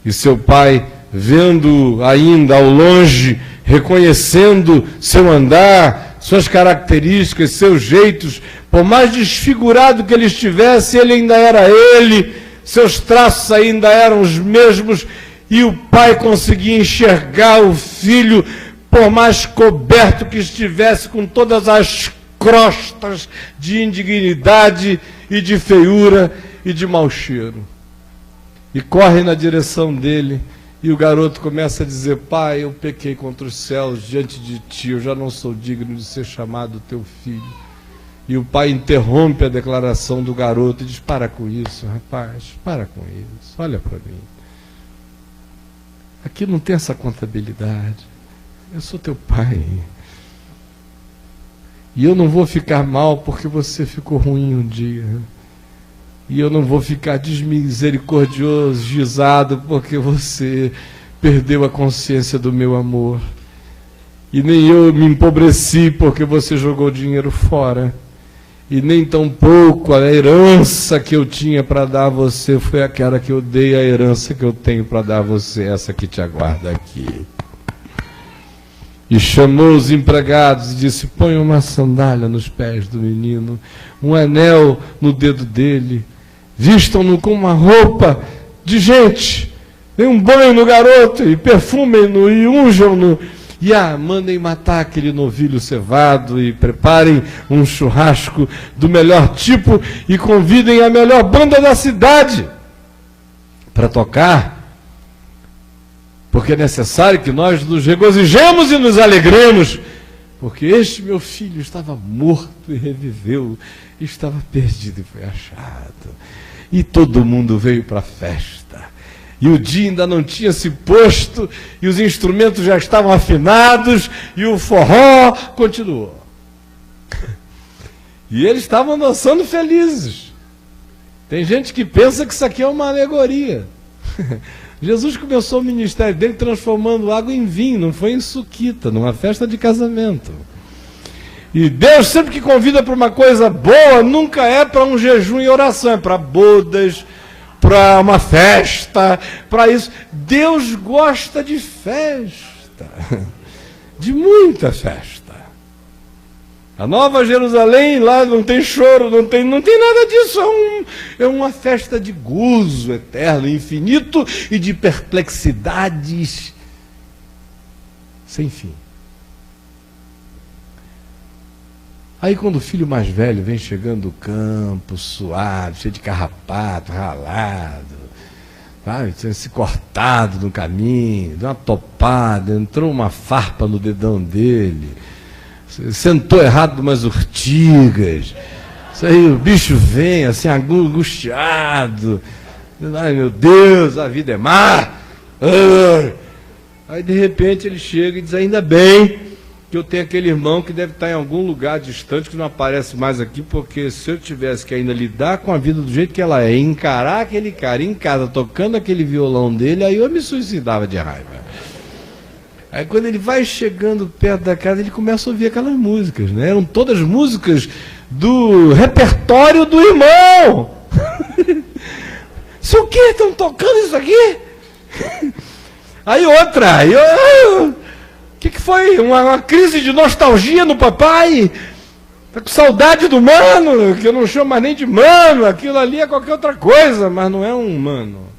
E seu pai, vendo ainda ao longe, reconhecendo seu andar, suas características, seus jeitos, por mais desfigurado que ele estivesse, ele ainda era ele, seus traços ainda eram os mesmos, e o pai conseguia enxergar o filho, por mais coberto que estivesse, com todas as crostas de indignidade e de feiura e de mau cheiro. E corre na direção dele, e o garoto começa a dizer: pai, eu pequei contra os céus diante de ti, eu já não sou digno de ser chamado teu filho. E o pai interrompe a declaração do garoto e diz: para com isso, rapaz, para com isso, olha para mim. Aqui não tem essa contabilidade. Eu sou teu pai. E eu não vou ficar mal porque você ficou ruim um dia. E eu não vou ficar desmisericordioso, gizado, porque você perdeu a consciência do meu amor. E nem eu me empobreci porque você jogou dinheiro fora. E nem tampouco a herança que eu tinha para dar a você foi aquela que eu dei, a herança que eu tenho para dar a você, essa que te aguarda aqui. E chamou os empregados e disse: põe uma sandália nos pés do menino, um anel no dedo dele, vistam-no com uma roupa de gente, dêem um banho no garoto e perfumem-no e unjam-no, e mandem matar aquele novilho cevado e preparem um churrasco do melhor tipo e convidem a melhor banda da cidade para tocar, porque é necessário que nós nos regozijemos e nos alegremos, porque este meu filho estava morto e reviveu, estava perdido e foi achado. E todo mundo veio para a festa, e o dia ainda não tinha se posto, e os instrumentos já estavam afinados, e o forró continuou. E eles estavam dançando felizes. Tem gente que pensa que isso aqui é uma alegoria. Jesus começou o ministério dele transformando água em vinho, não foi em suquita, numa festa de casamento. E Deus sempre que convida para uma coisa boa, nunca é para um jejum e oração, é para bodas, para uma festa, para isso. Deus gosta de festa, de muita festa. A Nova Jerusalém, lá não tem choro, não tem nada disso, é uma festa de gozo eterno, infinito e de perplexidades sem fim. Aí quando o filho mais velho vem chegando do campo, suado, cheio de carrapato, ralado, sabe, tinha se cortado no caminho, deu uma topada, entrou uma farpa no dedão dele, sentou errado umas urtigas, isso aí o bicho vem assim angustiado, ai meu Deus, a vida é má. Aí de repente ele chega e diz: ainda bem que eu tenho aquele irmão que deve estar em algum lugar distante, que não aparece mais aqui, porque se eu tivesse que ainda lidar com a vida do jeito que ela é, encarar aquele cara em casa tocando aquele violão dele, aí eu me suicidava de raiva. Aí quando ele vai chegando perto da casa, ele começa a ouvir aquelas músicas, né? Eram todas músicas do repertório do irmão. Isso o quê? Estão tocando isso aqui? Aí outra, o que foi? Uma crise de nostalgia no papai? Tá com saudade do mano, que eu não chamo mais nem de mano, aquilo ali é qualquer outra coisa, mas não é um mano.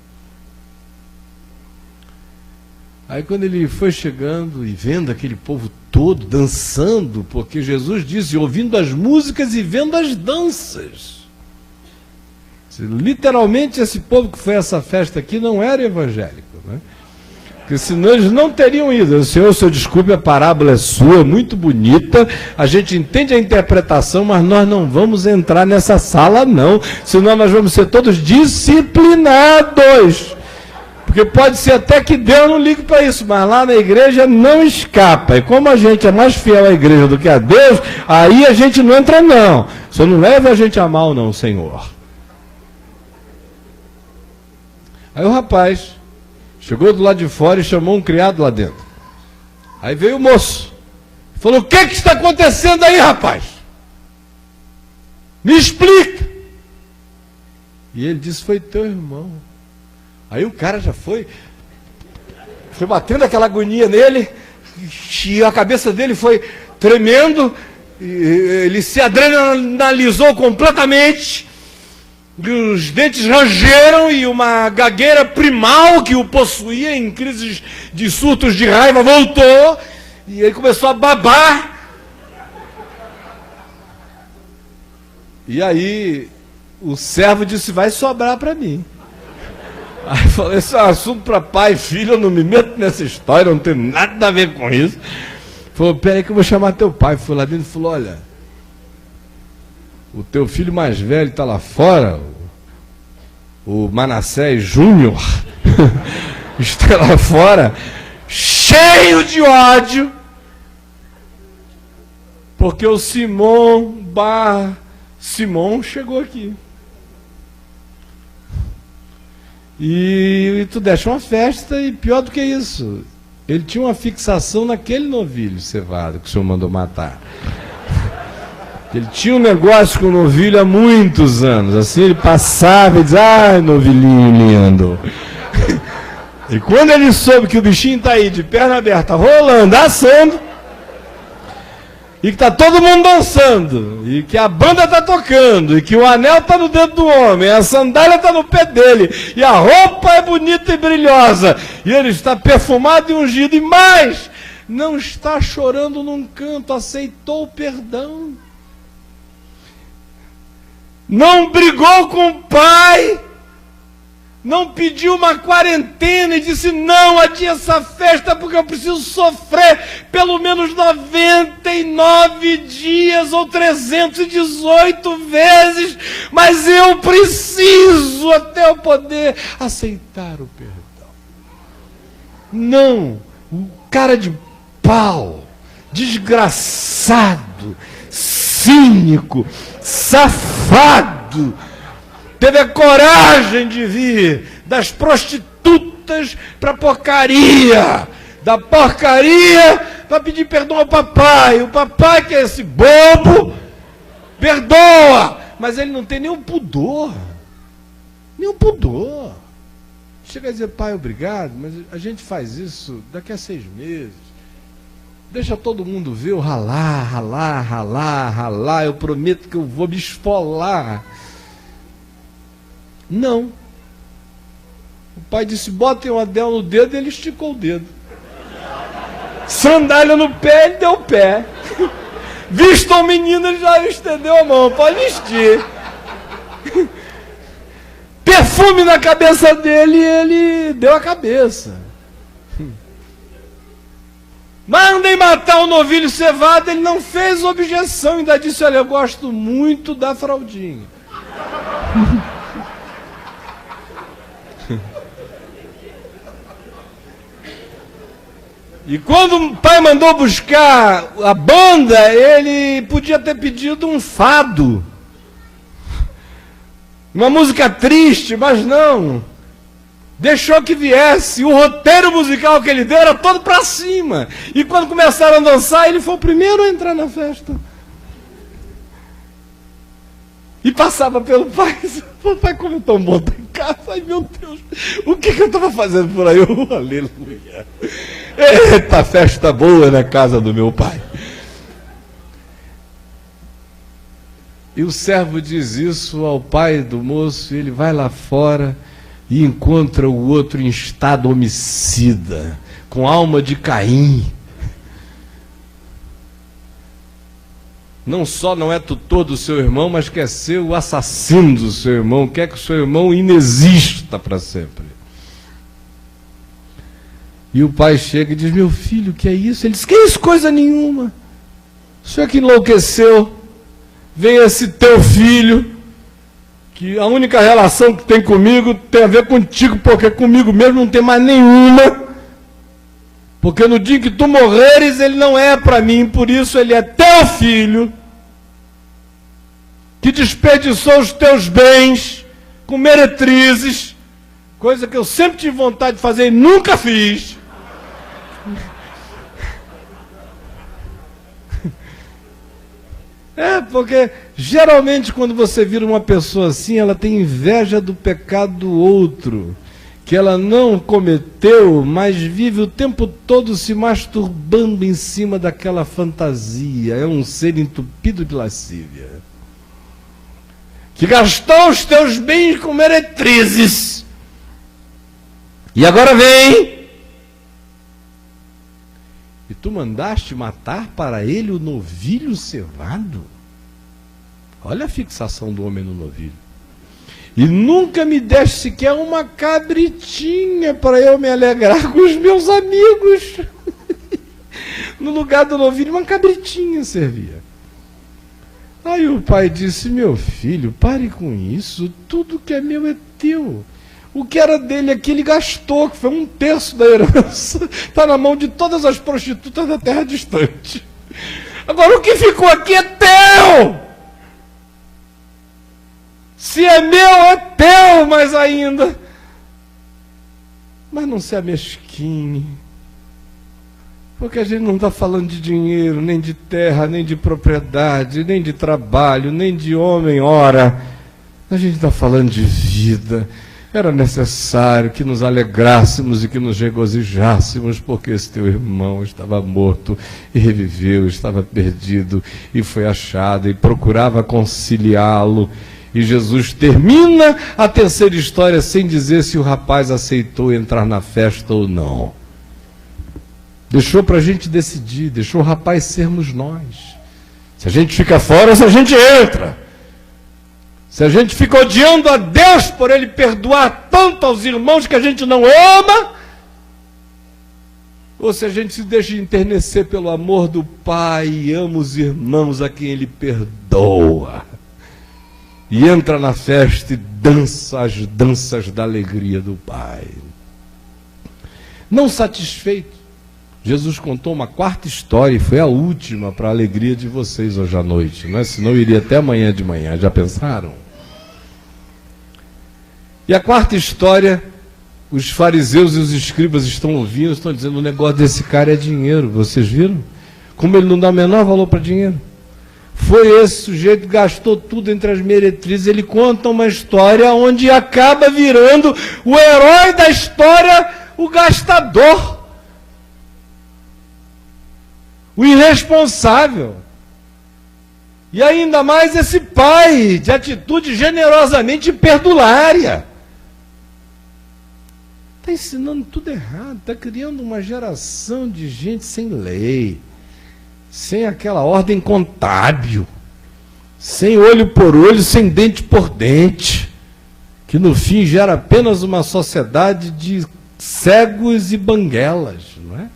Aí quando ele foi chegando e vendo aquele povo todo dançando, porque Jesus disse, ouvindo as músicas e vendo as danças. Literalmente esse povo que foi a essa festa aqui não era evangélico, né? Porque senão eles não teriam ido. O senhor desculpe, a parábola é sua, é muito bonita, a gente entende a interpretação, mas nós não vamos entrar nessa sala não, senão nós vamos ser todos disciplinados. Porque pode ser até que Deus não ligue para isso, mas lá na igreja não escapa. E como a gente é mais fiel à igreja do que a Deus, aí a gente não entra não. O senhor não leva a gente a mal não, Senhor. Aí o rapaz chegou do lado de fora e chamou um criado lá dentro. Aí veio o moço. Falou, o que está acontecendo aí, rapaz? Me explica. E ele disse, foi teu irmão. Aí o cara já foi batendo aquela agonia nele, e a cabeça dele foi tremendo, ele se adrenalizou completamente, e os dentes rangeram e uma gagueira primal que o possuía em crises de surtos de raiva voltou, e ele começou a babar. E aí o servo disse, vai sobrar para mim. Aí eu falei, esse é um assunto para pai e filho, eu não me meto nessa história, eu não tenho nada a ver com isso. Falou, peraí que eu vou chamar teu pai. Foi lá dentro e falou, olha, o teu filho mais velho está lá fora, o Manassés Júnior, está lá fora, cheio de ódio, porque o Simão chegou aqui. E tu deixa uma festa, e pior do que isso, ele tinha uma fixação naquele novilho cevado que o senhor mandou matar. Ele tinha um negócio com o novilho há muitos anos, assim, ele passava e dizia, ai, novilhinho lindo. E quando ele soube que o bichinho está aí de perna aberta, rolando, assando, e que está todo mundo dançando, e que a banda está tocando, e que o anel está no dedo do homem, a sandália está no pé dele, e a roupa é bonita e brilhosa, e ele está perfumado e ungido, e mais, não está chorando num canto, aceitou o perdão, não brigou com o pai, não pediu uma quarentena e disse, não, adia essa festa porque eu preciso sofrer pelo menos 99 dias ou 318 vezes, mas eu preciso até eu poder aceitar o perdão. Não, o cara de pau, desgraçado, cínico, safado, teve a coragem de vir das prostitutas para a porcaria, da porcaria para pedir perdão ao papai. O papai, que é esse bobo, perdoa, mas ele não tem nenhum pudor. Nenhum pudor. Chega a dizer, pai, obrigado, mas a gente faz isso daqui a 6 meses. Deixa todo mundo ver eu ralar, eu prometo que eu vou me esfolar. Não. O pai disse, botem um anel no dedo, e ele esticou o dedo. Sandália no pé, ele deu o pé. Visto o menino, ele já estendeu a mão, pode vestir. Perfume na cabeça dele, ele deu a cabeça. Mandem matar o novilho cevado, ele não fez objeção, ainda disse, olha, eu gosto muito da fraldinha. E quando o pai mandou buscar a banda, ele podia ter pedido um fado, uma música triste, mas não. Deixou que viesse. O roteiro musical que ele deu era todo para cima. E quando começaram a dançar, ele foi o primeiro a entrar na festa. E passava pelo pai. O pai, como é tão bom estar em casa. Ai, meu Deus, o que eu estava fazendo por aí? Aleluia. Eita, festa boa na casa do meu pai. E o servo diz isso ao pai do moço, e ele vai lá fora e encontra o outro em estado homicida, com alma de Caim. Não só não é tutor do seu irmão, mas quer ser o assassino do seu irmão, quer que o seu irmão inexista para sempre. E o pai chega e diz: meu filho, o que é isso? Ele diz: que isso, coisa nenhuma. O senhor que enlouqueceu. Vem esse teu filho, que a única relação que tem comigo tem a ver contigo, porque comigo mesmo não tem mais nenhuma. Porque no dia que tu morreres, ele não é para mim, por isso ele é teu filho, que desperdiçou os teus bens com meretrizes, coisa que eu sempre tive vontade de fazer e nunca fiz. Porque geralmente quando você vira uma pessoa assim, ela tem inveja do pecado do outro, que ela não cometeu, mas vive o tempo todo se masturbando em cima daquela fantasia. É um ser entupido de lascívia, que gastou os teus bens com meretrizes, e agora vem, e tu mandaste matar para ele o novilho cevado. Olha a fixação do homem no novilho. E nunca me deste sequer uma cabritinha para eu me alegrar com os meus amigos. No lugar do novilho, uma cabritinha servia. Aí o pai disse: meu filho, pare com isso, tudo que é meu é teu. O que era dele aqui ele gastou, que foi 1/3 da herança. Está na mão de todas as prostitutas da terra distante. Agora o que ficou aqui é teu. Se é meu, é teu mais ainda. Mas não se amesquinhe. Porque a gente não está falando de dinheiro, nem de terra, nem de propriedade, nem de trabalho, nem de homem, ora. A gente está falando de vida. Era necessário que nos alegrássemos e que nos regozijássemos, porque esse teu irmão estava morto e reviveu, estava perdido e foi achado, e procurava conciliá-lo. E Jesus termina a terceira história sem dizer se o rapaz aceitou entrar na festa ou não. Deixou para a gente decidir, deixou o rapaz sermos nós. Se a gente fica fora ou se a gente entra. Se a gente fica odiando a Deus por Ele perdoar tanto aos irmãos que a gente não ama, ou se a gente se deixa enternecer pelo amor do Pai e ama os irmãos a quem Ele perdoa, e entra na festa e dança as danças da alegria do Pai. Não satisfeito, Jesus contou uma quarta história, e foi a última para a alegria de vocês hoje à noite, não é? Senão eu iria até amanhã de manhã, já pensaram? E a quarta história, os fariseus e os escribas estão ouvindo, estão dizendo: o negócio desse cara é dinheiro. Vocês viram? Como ele não dá o menor valor para dinheiro. Foi esse sujeito que gastou tudo entre as meretrizes. Ele conta uma história onde acaba virando o herói da história, o gastador, o irresponsável. E ainda mais esse pai de atitude generosamente perdulária. Está ensinando tudo errado, está criando uma geração de gente sem lei, sem aquela ordem contábil, sem olho por olho, sem dente por dente, que no fim gera apenas uma sociedade de cegos e banguelas, não é?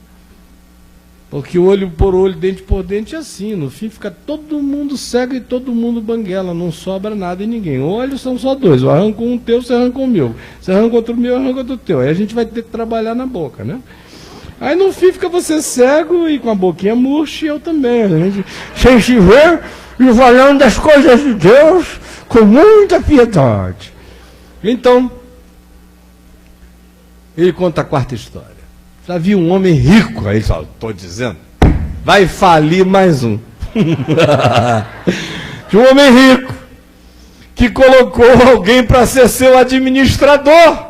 Porque olho por olho, dente por dente é assim, no fim fica todo mundo cego e todo mundo banguela, não sobra nada em ninguém. Olhos são só dois, eu arranco um teu, você arranca o meu. Você arranca outro meu, eu arranco outro teu. Aí a gente vai ter que trabalhar na boca, né? Aí no fim fica você cego e com a boquinha murcha, e eu também. A gente sem se ver e falando das coisas de Deus com muita piedade. Então, ele conta a quarta história. Já vi um homem rico, aí só estou dizendo, vai falir mais um. De um homem rico, que colocou alguém para ser seu administrador.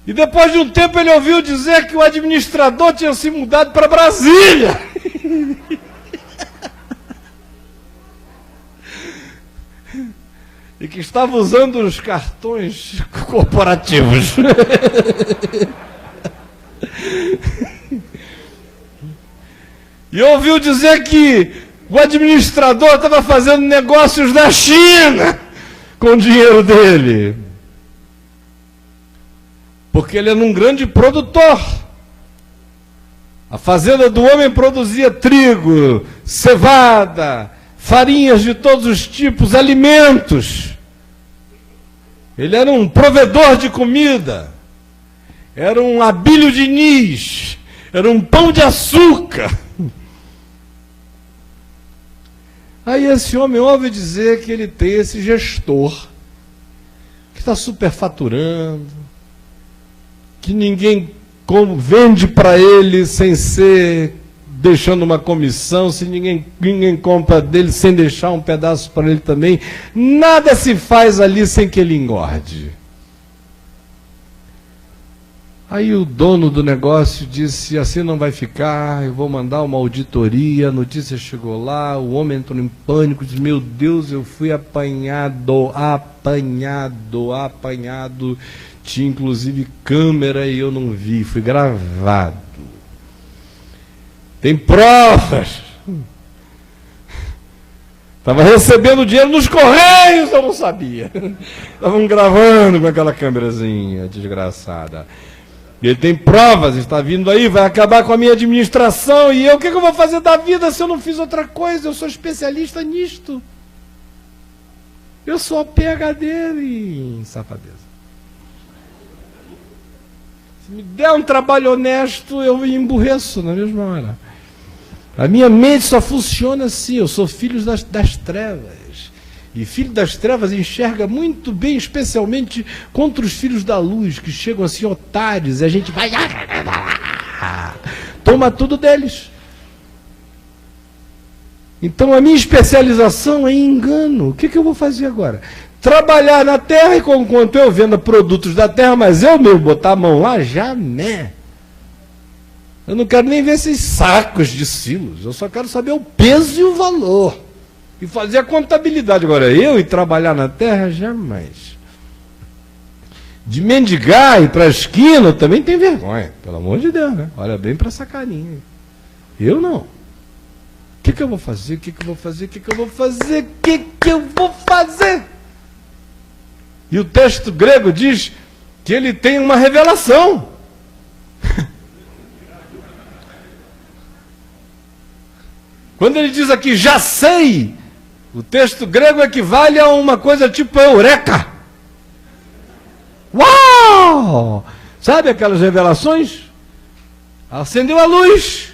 E depois de um tempo ele ouviu dizer que o administrador tinha se mudado para Brasília. E que estava usando os cartões corporativos. E ouviu dizer que o administrador estava fazendo negócios na China com o dinheiro dele. Porque ele era um grande produtor. A fazenda do homem produzia trigo, cevada, farinhas de todos os tipos, alimentos. Ele era um provedor de comida. Era um Abílio Diniz. Era um pão de açúcar. Aí esse homem ouve dizer que ele tem esse gestor que está superfaturando, que ninguém vende para ele sem ser deixando uma comissão, se ninguém compra dele sem deixar um pedaço para ele também. Nada se faz ali sem que ele engorde. Aí o dono do negócio disse, assim não vai ficar, eu vou mandar uma auditoria. A notícia chegou lá, o homem entrou em pânico, disse, meu Deus, eu fui apanhado. Tinha inclusive câmera e eu não vi, fui gravado. Tem provas. Estava recebendo dinheiro nos Correios, eu não sabia. Estavam gravando com aquela câmerazinha desgraçada. Ele tem provas, está vindo aí, vai acabar com a minha administração. E eu, o que eu vou fazer da vida se eu não fiz outra coisa? Eu sou especialista nisto. Eu sou a PhD em safadeza. Se me der um trabalho honesto, eu me emburreço na mesma hora. A minha mente só funciona assim, eu sou filho das trevas. E filho das trevas enxerga muito bem, especialmente contra os filhos da luz, que chegam assim otários, e a gente vai... toma tudo deles. Então a minha especialização é em engano. O que eu vou fazer agora? Trabalhar na terra, e enquanto eu vendo produtos da terra, mas eu mesmo botar a mão lá, jamais. Eu não quero nem ver esses sacos de silos, eu só quero saber o peso e o valor. E fazer a contabilidade. Agora, eu ir trabalhar na terra, jamais. De mendigar e ir para a esquina, eu também tenho vergonha. Pelo amor de Deus, né? Olha bem para essa carinha. Eu não. O que eu vou fazer? O que eu vou fazer? O que eu vou fazer? O que eu vou fazer? E o texto grego diz que ele tem uma revelação. Quando ele diz aqui, já sei, o texto grego equivale a uma coisa tipo eureka. Uau! Sabe aquelas revelações? Acendeu a luz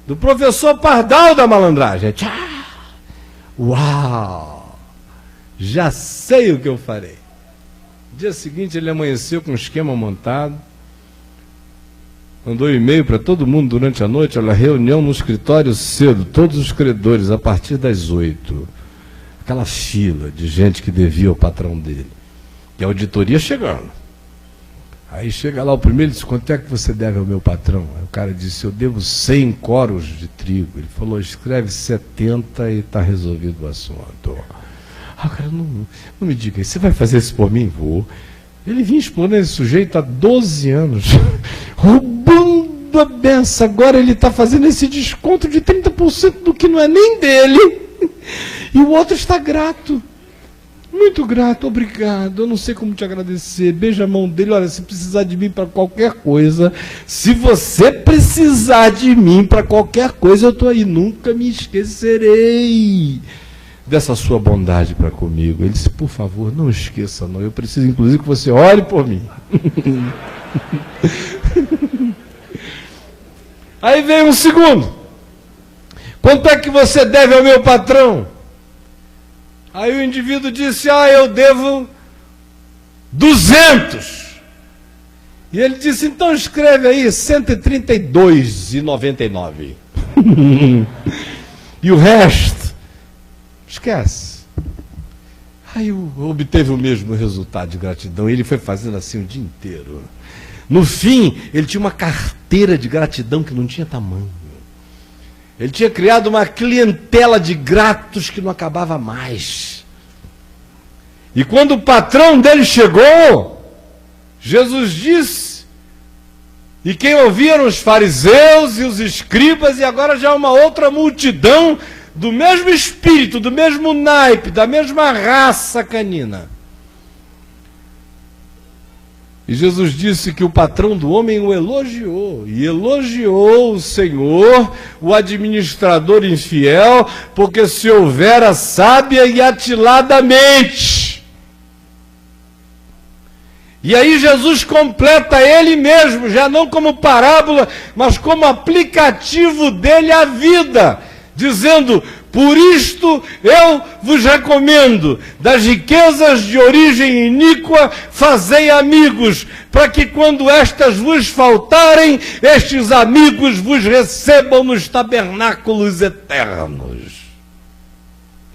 do professor Pardal da malandragem. Tchá! Uau! Já sei o que eu farei. No dia seguinte ele amanheceu com um esquema montado. Mandou um e-mail para todo mundo durante a noite, olha, reunião no escritório cedo, todos os credores, a partir das 8. Aquela fila de gente que devia ao patrão dele. E a auditoria chegando. Aí chega lá o primeiro e diz, quanto é que você deve ao meu patrão? Aí o cara disse, eu devo 100 coros de trigo. Ele falou, escreve 70 e está resolvido o assunto. Ah, o cara, não me diga, você vai fazer isso por mim? Vou. Ele vinha explorando esse sujeito há 12 anos, roubando a benção. Agora ele está fazendo esse desconto de 30% do que não é nem dele. E o outro está grato. Muito grato, obrigado. Eu não sei como te agradecer. Beija a mão dele. Olha, se precisar de mim para qualquer coisa, se você precisar de mim para qualquer coisa, eu estou aí. Nunca me esquecerei dessa sua bondade para comigo. Ele disse, por favor, não esqueça, não. Eu preciso, inclusive, que você ore por mim. Aí veio um segundo. Quanto é que você deve ao meu patrão? Aí o indivíduo disse, eu devo 200. E ele disse, então escreve aí 132,99. E o resto, esquece. Aí obteve o mesmo resultado de gratidão. Ele foi fazendo assim o dia inteiro. No fim, ele tinha uma carteira de gratidão que não tinha tamanho. Ele tinha criado uma clientela de gratos que não acabava mais. E quando o patrão dele chegou, Jesus disse, e quem ouviram os fariseus e os escribas, e agora já uma outra multidão do mesmo espírito, do mesmo naipe, da mesma raça canina. E Jesus disse que o patrão do homem o elogiou, e elogiou o Senhor, o administrador infiel, porque se houvera sábia e atiladamente. E aí Jesus completa ele mesmo, já não como parábola, mas como aplicativo dele à vida, dizendo: por isto eu vos recomendo, das riquezas de origem iníqua, fazei amigos, para que quando estas vos faltarem, estes amigos vos recebam nos tabernáculos eternos.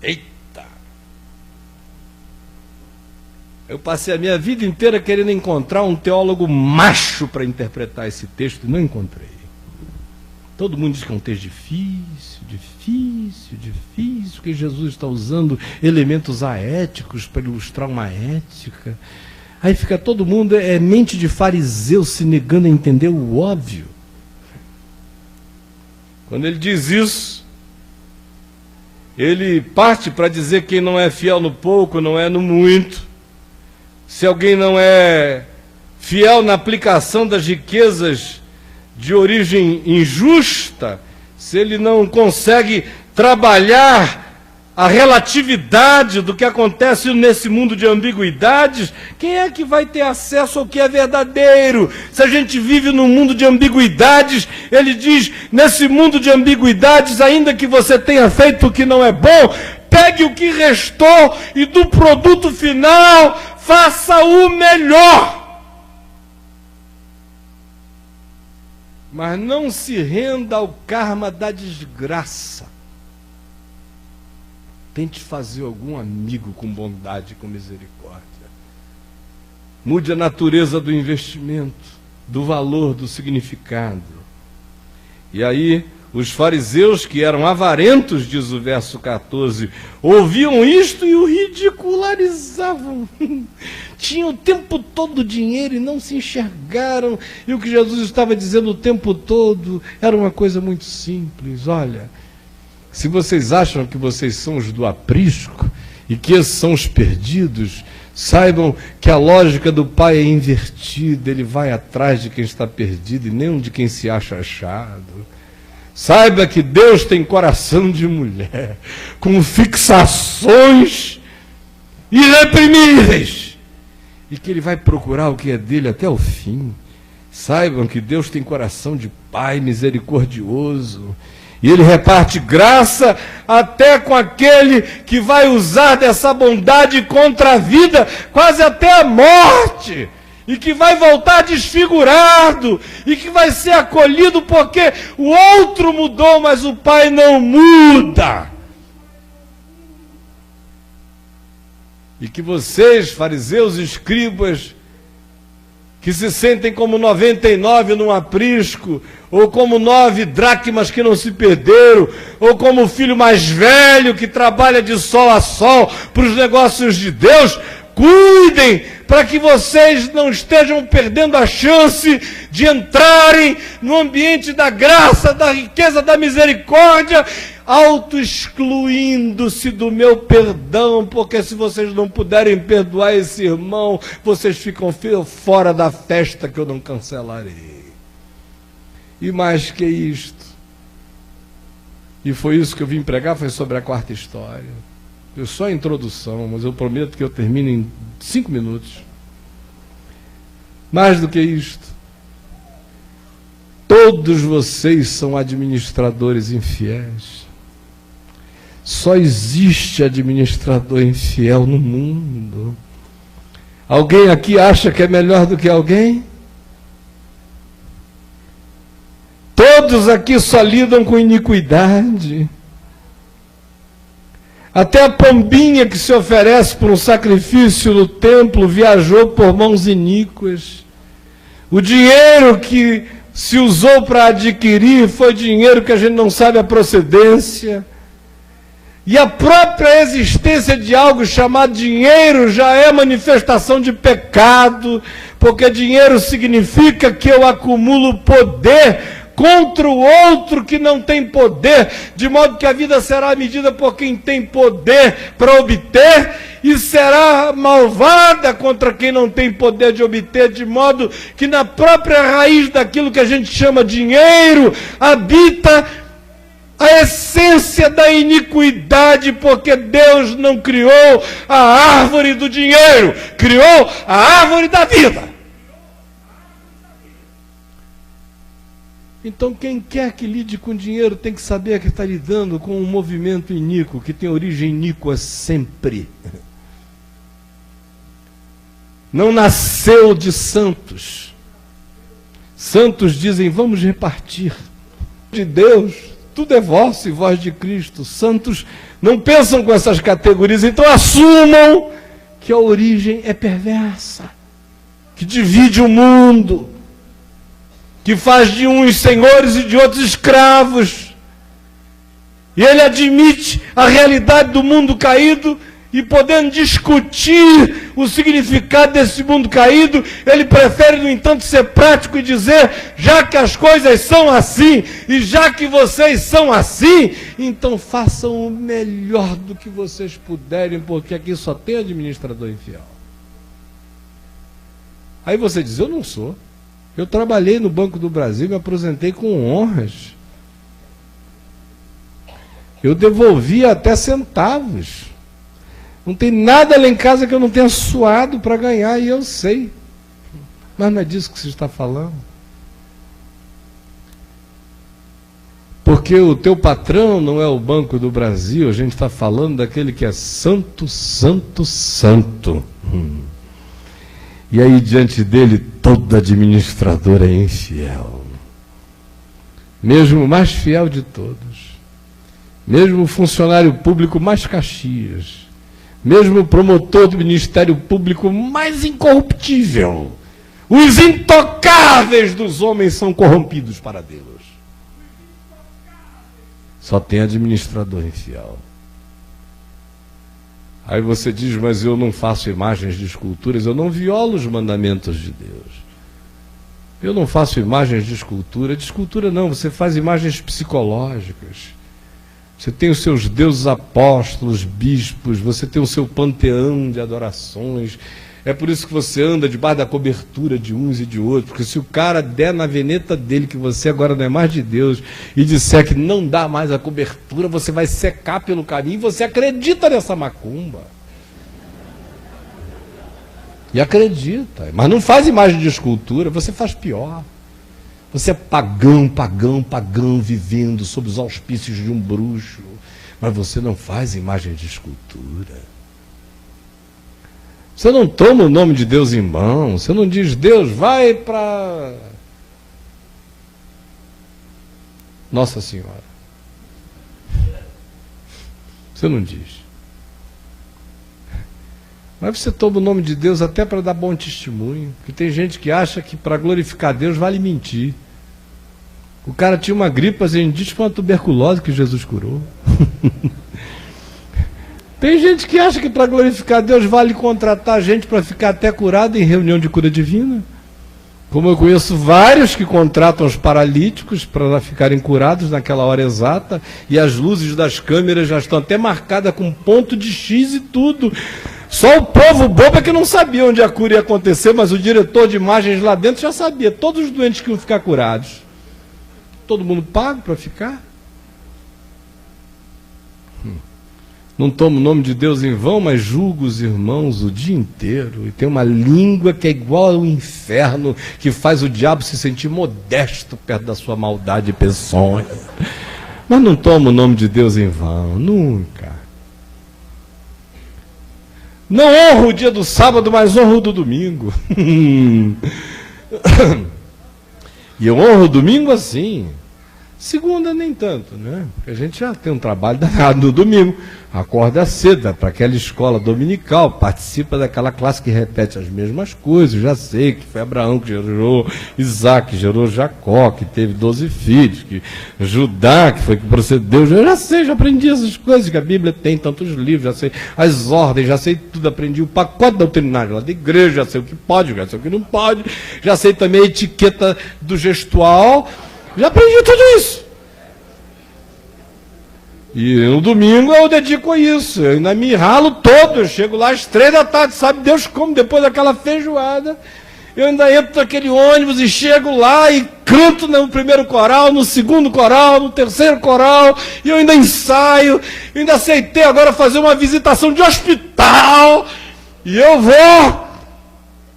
Eita! Eu passei a minha vida inteira querendo encontrar um teólogo macho para interpretar esse texto e não encontrei. Todo mundo diz que é um texto difícil, que Jesus está usando elementos aéticos para ilustrar uma ética. Aí fica todo mundo, mente de fariseu, se negando a entender o óbvio. Quando ele diz isso, ele parte para dizer que quem não é fiel no pouco, não é no muito. Se alguém não é fiel na aplicação das riquezas de origem injusta, se ele não consegue trabalhar a relatividade do que acontece nesse mundo de ambiguidades, quem é que vai ter acesso ao que é verdadeiro? Se a gente vive num mundo de ambiguidades, ele diz, nesse mundo de ambiguidades, ainda que você tenha feito o que não é bom, pegue o que restou e do produto final, faça o melhor. Mas não se renda ao karma da desgraça. Tente fazer algum amigo com bondade e com misericórdia. Mude a natureza do investimento, do valor, do significado. E aí, os fariseus, que eram avarentos, diz o verso 14, ouviam isto e o ridicularizavam. Tinham o tempo todo dinheiro e não se enxergaram. E o que Jesus estava dizendo o tempo todo era uma coisa muito simples. Olha, se vocês acham que vocês são os do aprisco e que esses são os perdidos, saibam que a lógica do Pai é invertida. Ele vai atrás de quem está perdido e nem de quem se acha achado. Saiba que Deus tem coração de mulher, com fixações irreprimíveis, e que Ele vai procurar o que é dele até o fim. Saibam que Deus tem coração de Pai misericordioso, e Ele reparte graça até com aquele que vai usar dessa bondade contra a vida, quase até a morte, e que vai voltar desfigurado, e que vai ser acolhido porque o outro mudou, mas o Pai não muda. E que vocês, fariseus e escribas, que se sentem como 99 num aprisco, ou como 9 dracmas que não se perderam, ou como o filho mais velho que trabalha de sol a sol para os negócios de Deus, cuidem para que vocês não estejam perdendo a chance de entrarem no ambiente da graça, da riqueza, da misericórdia, auto-excluindo-se do meu perdão, porque se vocês não puderem perdoar esse irmão, vocês ficam fora da festa que eu não cancelarei. E mais que isto, e foi isso que eu vim pregar, foi sobre a quarta história. Eu só a introdução, mas eu prometo que eu termino em 5 minutos. Mais do que isto, todos vocês são administradores infiéis. Só existe administrador infiel no mundo. Alguém aqui acha que é melhor do que alguém? Todos aqui só lidam com iniquidade. Até a pombinha que se oferece por um sacrifício no templo viajou por mãos iníquas. O dinheiro que se usou para adquirir foi dinheiro que a gente não sabe a procedência. E a própria existência de algo chamado dinheiro já é manifestação de pecado, porque dinheiro significa que eu acumulo poder contra o outro que não tem poder, de modo que a vida será medida por quem tem poder para obter, e será malvada contra quem não tem poder de obter, de modo que na própria raiz daquilo que a gente chama dinheiro, habita a essência da iniquidade, porque Deus não criou a árvore do dinheiro, criou a árvore da vida. Então quem quer que lide com dinheiro tem que saber que está lidando com um movimento iníquo, que tem origem iníqua sempre. Não nasceu de santos. Santos dizem, vamos repartir. De Deus, tudo é vosso e vós de Cristo. Santos não pensam com essas categorias, então assumam que a origem é perversa, que divide o mundo, que faz de uns senhores e de outros escravos. E ele admite a realidade do mundo caído, e podendo discutir o significado desse mundo caído, ele prefere, no entanto, ser prático e dizer, já que as coisas são assim, e já que vocês são assim, então façam o melhor do que vocês puderem, porque aqui só tem administrador infiel. Aí você diz, eu não sou. Eu trabalhei no Banco do Brasil, me aposentei com honras. Eu devolvi até centavos. Não tem nada lá em casa que eu não tenha suado para ganhar, e eu sei. Mas não é disso que você está falando. Porque o teu patrão não é o Banco do Brasil, a gente está falando daquele que é santo, santo, santo. E aí diante dele todo administrador é infiel. Mesmo o mais fiel de todos. Mesmo o funcionário público mais Caxias. Mesmo o promotor do Ministério Público mais incorruptível. Os intocáveis dos homens são corrompidos para Deus. Só tem administrador infiel. Aí você diz, mas eu não faço imagens de esculturas, eu não violo os mandamentos de Deus. Eu não faço imagens de escultura não, você faz imagens psicológicas. Você tem os seus deuses apóstolos, bispos, você tem o seu panteão de adorações. É por isso que você anda debaixo da cobertura de uns e de outros, porque se o cara der na veneta dele que você agora não é mais de Deus e disser que não dá mais a cobertura, você vai secar pelo caminho e você acredita nessa macumba. E acredita, mas não faz imagem de escultura, você faz pior. Você é pagão, pagão, pagão, vivendo sob os auspícios de um bruxo, mas você não faz imagem de escultura. Você não toma o nome de Deus em mão, você não diz, Deus, vai para Nossa Senhora. Você não diz. Mas você toma o nome de Deus até para dar bom testemunho, porque tem gente que acha que para glorificar Deus vale mentir. O cara tinha uma gripe, a gente diz que foi uma tuberculose que Jesus curou. Tem gente que acha que para glorificar Deus vale contratar gente para ficar até curado em reunião de cura divina. Como eu conheço vários que contratam os paralíticos para ficarem curados naquela hora exata, e as luzes das câmeras já estão até marcadas com ponto de X e tudo. Só o povo bobo é que não sabia onde a cura ia acontecer, mas o diretor de imagens lá dentro já sabia, todos os doentes que iam ficar curados. Todo mundo pago para ficar? Não tomo o nome de Deus em vão, mas julgo os irmãos o dia inteiro. E tem uma língua que é igual ao inferno, que faz o diabo se sentir modesto perto da sua maldade e peçonha. Mas não tomo o nome de Deus em vão, nunca. Não honro o dia do sábado, mas honro o do domingo. E eu honro o domingo assim. Segunda nem tanto, né? Porque a gente já tem um trabalho danado no domingo, acorda cedo, para aquela escola dominical, participa daquela classe que repete as mesmas coisas, já sei que foi Abraão que gerou Isaac, que gerou Jacó, que teve 12 filhos, que Judá, que foi que procedeu, eu já sei, já aprendi essas coisas, que a Bíblia tem tantos livros, já sei as ordens, já sei tudo, aprendi o pacote doutrinário lá da igreja, já sei o que pode, já sei o que não pode, já sei também a etiqueta do gestual, já aprendi tudo isso. E no domingo eu dedico a isso. Eu ainda me ralo todo. Eu chego lá às 3 da tarde, sabe Deus como, depois daquela feijoada. Eu ainda entro naquele ônibus e chego lá e canto no primeiro coral, no segundo coral, no terceiro coral. E eu ainda ensaio. Eu ainda aceitei agora fazer uma visitação de hospital. E eu vou.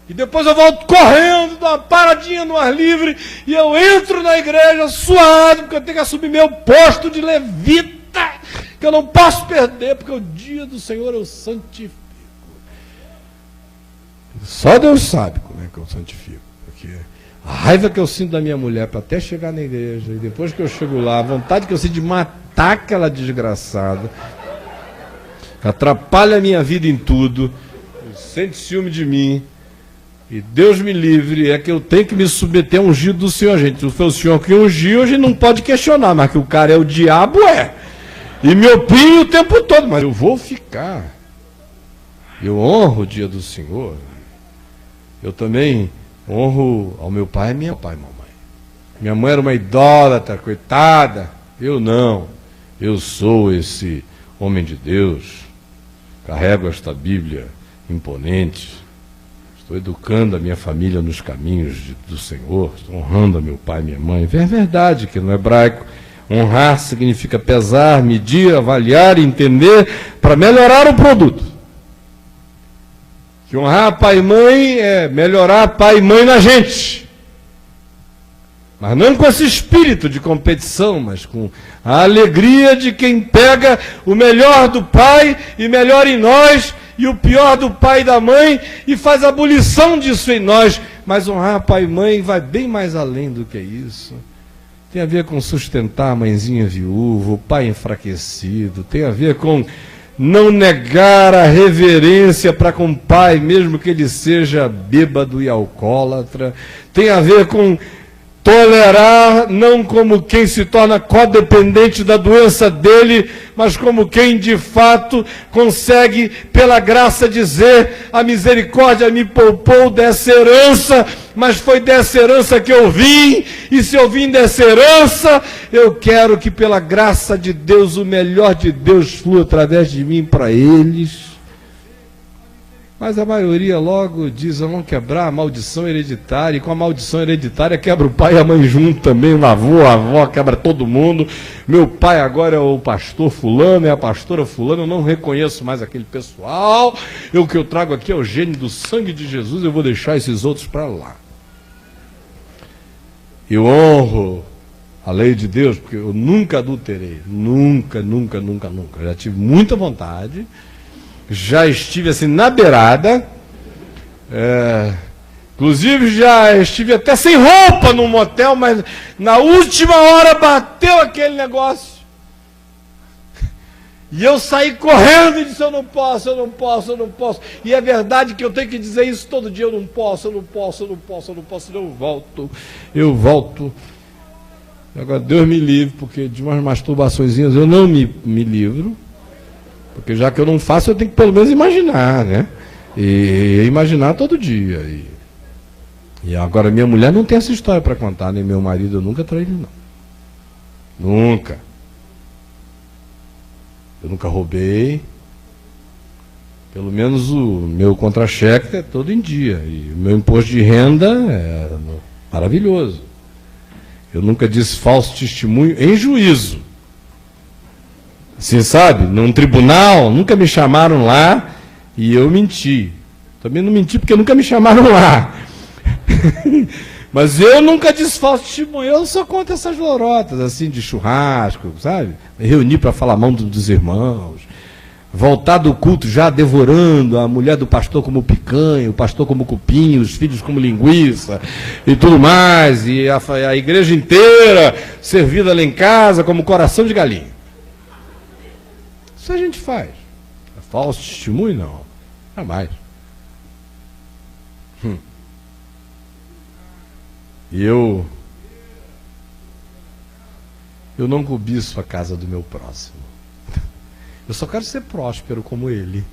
E depois eu volto correndo, dou uma paradinha no ar livre, e eu entro na igreja suado, porque eu tenho que assumir meu posto de levita, que eu não posso perder, porque o dia do Senhor eu santifico. Só Deus sabe como é que eu santifico, porque a raiva que eu sinto da minha mulher para até chegar na igreja, e depois que eu chego lá, a vontade que eu sinto de matar aquela desgraçada, atrapalha a minha vida em tudo, sente ciúme de mim. E Deus me livre, é que eu tenho que me submeter a ungido do Senhor, gente. Se foi o Senhor que ungiu, a gente não pode questionar, mas que o cara é o diabo, é. E me opine o tempo todo, mas eu vou ficar. Eu honro o dia do Senhor. Eu também honro ao meu pai e minha mamãe. Minha mãe era uma idólatra, coitada. Eu não. Eu sou esse homem de Deus. Carrego esta Bíblia imponente. Estou educando a minha família nos caminhos do Senhor, estou honrando a meu pai e minha mãe. É verdade que no hebraico honrar significa pesar, medir, avaliar, entender, para melhorar o produto. Que honrar pai e mãe é melhorar pai e mãe na gente. Mas não com esse espírito de competição, mas com a alegria de quem pega o melhor do pai e melhor em nós, e o pior do pai e da mãe, e faz a abolição disso em nós. Mas honrar pai e mãe vai bem mais além do que isso. Tem a ver com sustentar a mãezinha viúva, o pai enfraquecido, tem a ver com não negar a reverência para com o pai, mesmo que ele seja bêbado e alcoólatra, tem a ver com tolerar, não como quem se torna codependente da doença dele, mas como quem de fato consegue, pela graça, dizer: a misericórdia me poupou dessa herança, mas foi dessa herança que eu vim, e se eu vim dessa herança, eu quero que pela graça de Deus, o melhor de Deus flua através de mim para eles. Mas a maioria logo diz: vamos quebrar a maldição hereditária, e com a maldição hereditária quebra o pai e a mãe junto também, o avô, a avó, quebra todo mundo. Meu pai agora é o pastor fulano, é a pastora fulano, eu não reconheço mais aquele pessoal, o que eu trago aqui é o gênio do sangue de Jesus, eu vou deixar esses outros para lá. Eu honro a lei de Deus, porque eu nunca adulterei, nunca, já tive muita vontade. Já estive assim na beirada, inclusive já estive até sem roupa num motel, mas na última hora bateu aquele negócio. E eu saí correndo e disse: eu não posso. E é verdade que eu tenho que dizer isso todo dia: eu não posso, senão eu volto. Agora Deus me livre, porque de umas masturbaçõezinhas eu não me livro. Porque já que eu não faço, eu tenho que pelo menos imaginar, né? E imaginar todo dia. E agora, minha mulher não tem essa história para contar, nem meu marido, eu nunca traí ele, não. Nunca. Eu nunca roubei. Pelo menos o meu contra-cheque é todo em dia. E o meu imposto de renda é maravilhoso. Eu nunca disse falso testemunho em juízo. Você sabe, num tribunal, nunca me chamaram lá e eu menti. Também não menti porque nunca me chamaram lá. Mas eu nunca disse falso testemunho, eu só conto essas lorotas, assim, de churrasco, sabe? Reunir para falar mal dos irmãos. voltar do culto já devorando a mulher do pastor como picanha, o pastor como cupim, os filhos como linguiça e tudo mais, e a igreja inteira servida lá em casa como coração de galinha. Isso a gente faz. É falso testemunho? Não. Jamais. E eu não cobiço a casa do meu próximo. Eu só quero ser próspero como ele.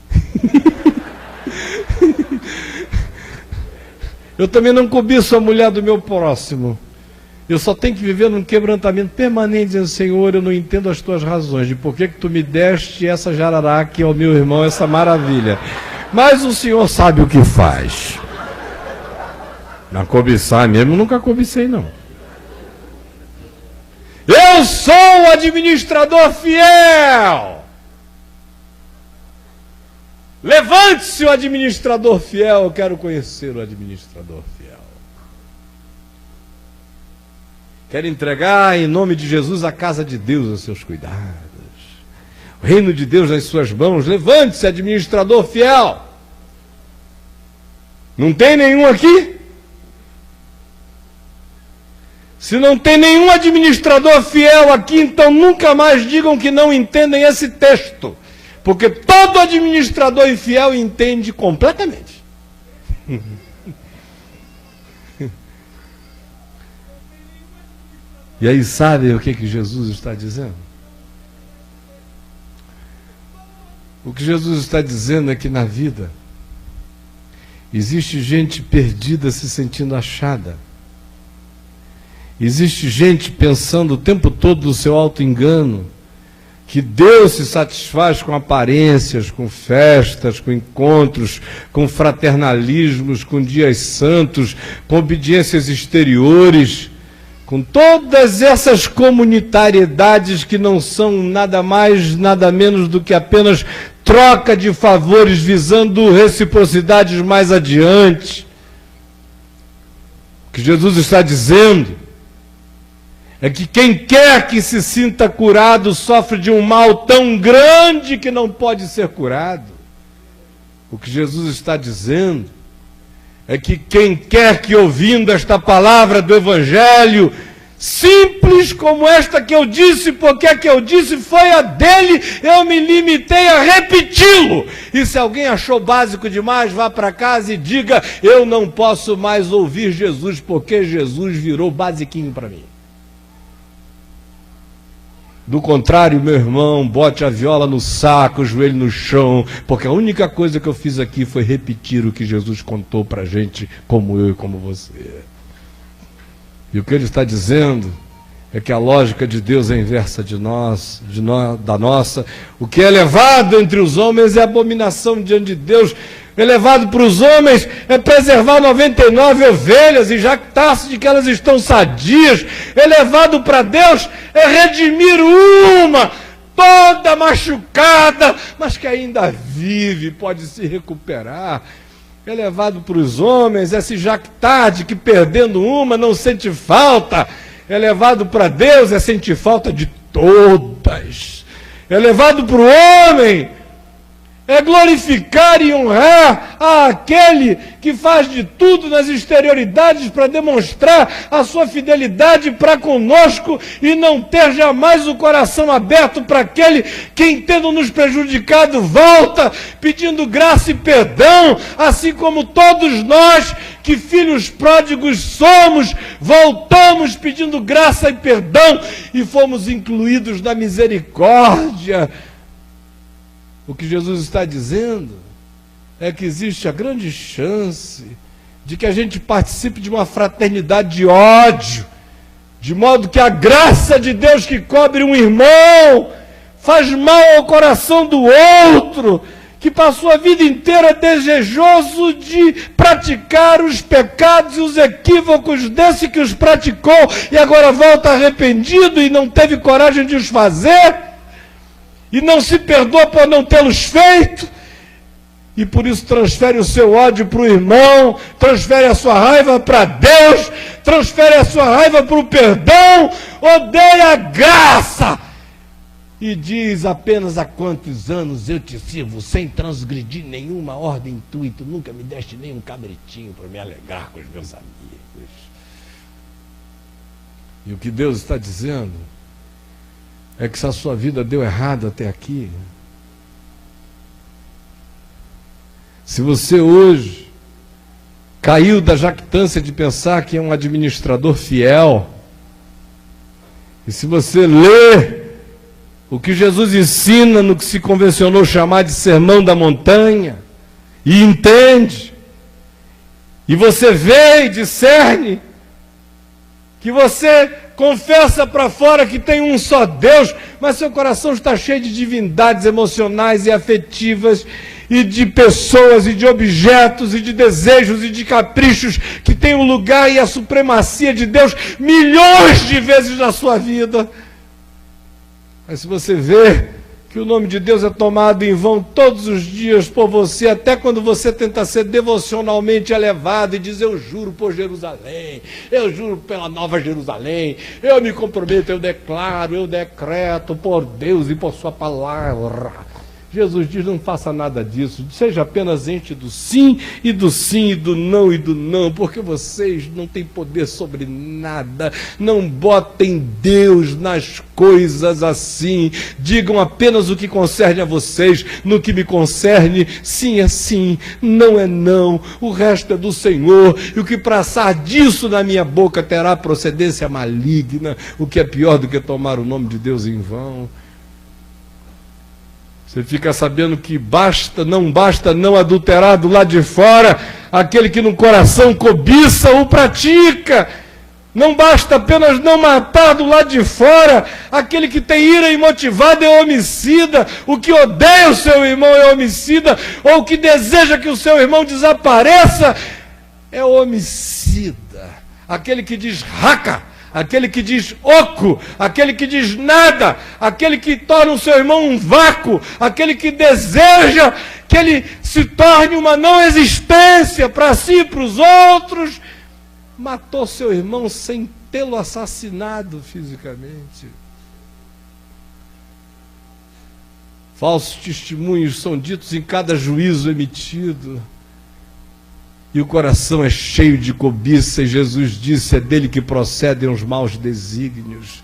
Eu também não cobiço a mulher do meu próximo. Eu só tenho que viver num quebrantamento permanente, dizendo: Senhor, eu não entendo as tuas razões de por que tu me deste essa jararaca ao meu irmão, essa maravilha. Mas o Senhor sabe o que faz. Na cobiçar mesmo, nunca cobicei, não. Eu sou o administrador fiel. Levante-se o administrador fiel, eu quero conhecer o administrador fiel. Quero entregar em nome de Jesus a casa de Deus aos seus cuidados. O reino de Deus nas suas mãos. Levante-se, administrador fiel. Não tem nenhum aqui? Se não tem nenhum administrador fiel aqui, então nunca mais digam que não entendem esse texto. Porque todo administrador infiel entende completamente. E aí sabem o que Jesus está dizendo? O que Jesus está dizendo é que na vida existe gente perdida se sentindo achada. Existe gente pensando o tempo todo no seu auto-engano, que Deus se satisfaz com aparências, com festas, com encontros, com fraternalismos, com dias santos, com obediências exteriores, com todas essas comunitariedades que não são nada mais, nada menos do que apenas troca de favores visando reciprocidades mais adiante. O que Jesus está dizendo é que quem quer que se sinta curado sofre de um mal tão grande que não pode ser curado. O que Jesus está dizendo é que quem quer que, ouvindo esta palavra do Evangelho, simples como esta que eu disse, porque a que eu disse foi a dele, eu me limitei a repeti-lo. E se alguém achou básico demais, vá para casa e diga: eu não posso mais ouvir Jesus, porque Jesus virou basiquinho para mim. Do contrário, meu irmão, bote a viola no saco, o joelho no chão, porque a única coisa que eu fiz aqui foi repetir o que Jesus contou para a gente, como eu e como você. E o que ele está dizendo é que a lógica de Deus é inversa da nossa. O que é elevado entre os homens é abominação diante de Deus. Elevado para os homens é preservar 99 ovelhas e jactar-se de que elas estão sadias. Elevado para Deus é redimir uma, toda machucada, mas que ainda vive, pode se recuperar. Elevado para os homens é se jactar de que perdendo uma não sente falta. Elevado para Deus é sentir falta de todas. Elevado para o homem é glorificar e honrar aquele que faz de tudo nas exterioridades para demonstrar a sua fidelidade para conosco e não ter jamais o coração aberto para aquele que, tendo nos prejudicado, volta pedindo graça e perdão, assim como todos nós que filhos pródigos somos, voltamos pedindo graça e perdão e fomos incluídos na misericórdia. O que Jesus está dizendo é que existe a grande chance de que a gente participe de uma fraternidade de ódio, de modo que a graça de Deus que cobre um irmão faz mal ao coração do outro, que passou a vida inteira desejoso de praticar os pecados e os equívocos desse que os praticou e agora volta arrependido e não teve coragem de os fazer. E não se perdoa por não tê-los feito, e por isso transfere o seu ódio para o irmão, transfere a sua raiva para Deus, transfere a sua raiva para o perdão, odeia a graça e diz apenas: há quantos anos eu te sirvo sem transgredir nenhuma ordem tua, e tu nunca me deste nenhum cabritinho para me alegrar com os meus amigos. E o que Deus está dizendo é que se a sua vida deu errado até aqui, se você hoje caiu da jactância de pensar que é um administrador fiel, e se você lê o que Jesus ensina no que se convencionou chamar de Sermão da Montanha, e entende, e você vê e discerne, que você confessa para fora que tem um só Deus, mas seu coração está cheio de divindades emocionais e afetivas, e de pessoas, e de objetos, e de desejos, e de caprichos, que tem o lugar e a supremacia de Deus milhões de vezes na sua vida. Mas se você vê que o nome de Deus é tomado em vão todos os dias por você, até quando você tenta ser devocionalmente elevado e diz: eu juro por Jerusalém, eu juro pela Nova Jerusalém, eu me comprometo, eu declaro, eu decreto por Deus e por sua palavra. Jesus diz: não faça nada disso, seja apenas ente do sim, e do não, e do não, porque vocês não têm poder sobre nada. Não botem Deus nas coisas assim, digam apenas o que concerne a vocês. No que me concerne, sim é sim, não é não, o resto é do Senhor, e o que passar disso na minha boca terá procedência maligna, o que é pior do que tomar o nome de Deus em vão. Você fica sabendo que não basta não adulterar do lado de fora, aquele que no coração cobiça o pratica. Não basta apenas não matar do lado de fora, aquele que tem ira imotivada é homicida, o que odeia o seu irmão é homicida, ou o que deseja que o seu irmão desapareça é homicida. Aquele que diz raca, aquele que diz oco, aquele que diz nada, aquele que torna o seu irmão um vácuo, aquele que deseja que ele se torne uma não existência para si e para os outros, matou seu irmão sem tê-lo assassinado fisicamente. Falsos testemunhos são ditos em cada juízo emitido. E o coração é cheio de cobiça, e Jesus disse: é dele que procedem os maus desígnios,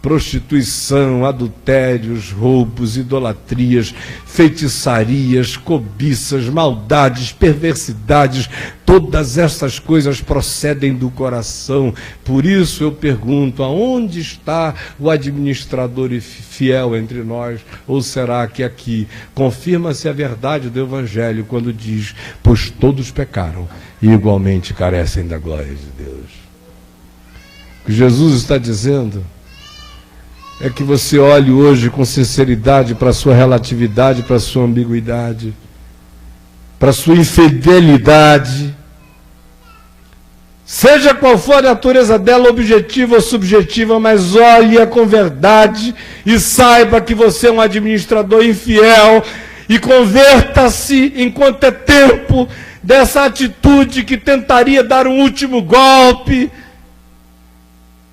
prostituição, adultérios, roubos, idolatrias, feitiçarias, cobiças, maldades, perversidades, todas essas coisas procedem do coração. Por isso eu pergunto: aonde está o administrador e fiel entre nós? Ou será que aqui confirma-se a verdade do Evangelho quando diz: pois todos pecaram e igualmente carecem da glória de Deus? O que Jesus está dizendo é que você olhe hoje com sinceridade para a sua relatividade, para a sua ambiguidade, para a sua infidelidade, seja qual for a natureza dela, objetiva ou subjetiva, mas olhe-a com verdade e saiba que você é um administrador infiel, e converta-se enquanto é tempo dessa atitude que tentaria dar um último golpe.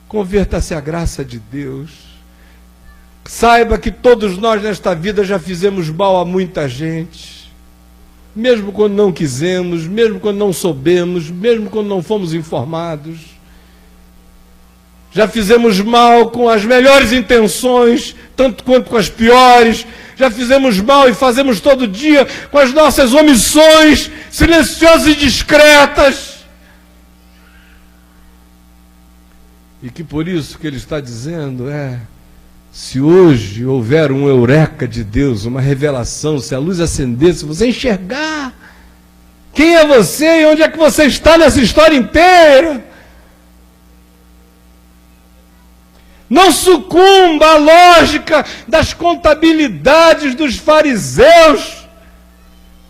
Converta-se à graça de Deus. Saiba que todos nós nesta vida já fizemos mal a muita gente, mesmo quando não quisemos, mesmo quando não soubemos, mesmo quando não fomos informados. Já fizemos mal com as melhores intenções, tanto quanto com as piores. Já fizemos mal e fazemos todo dia com as nossas omissões silenciosas e discretas. E que por isso que ele está dizendo se hoje houver um eureka de Deus, uma revelação, se a luz acender, se você enxergar quem é você e onde é que você está nessa história inteira, não sucumba à lógica das contabilidades dos fariseus,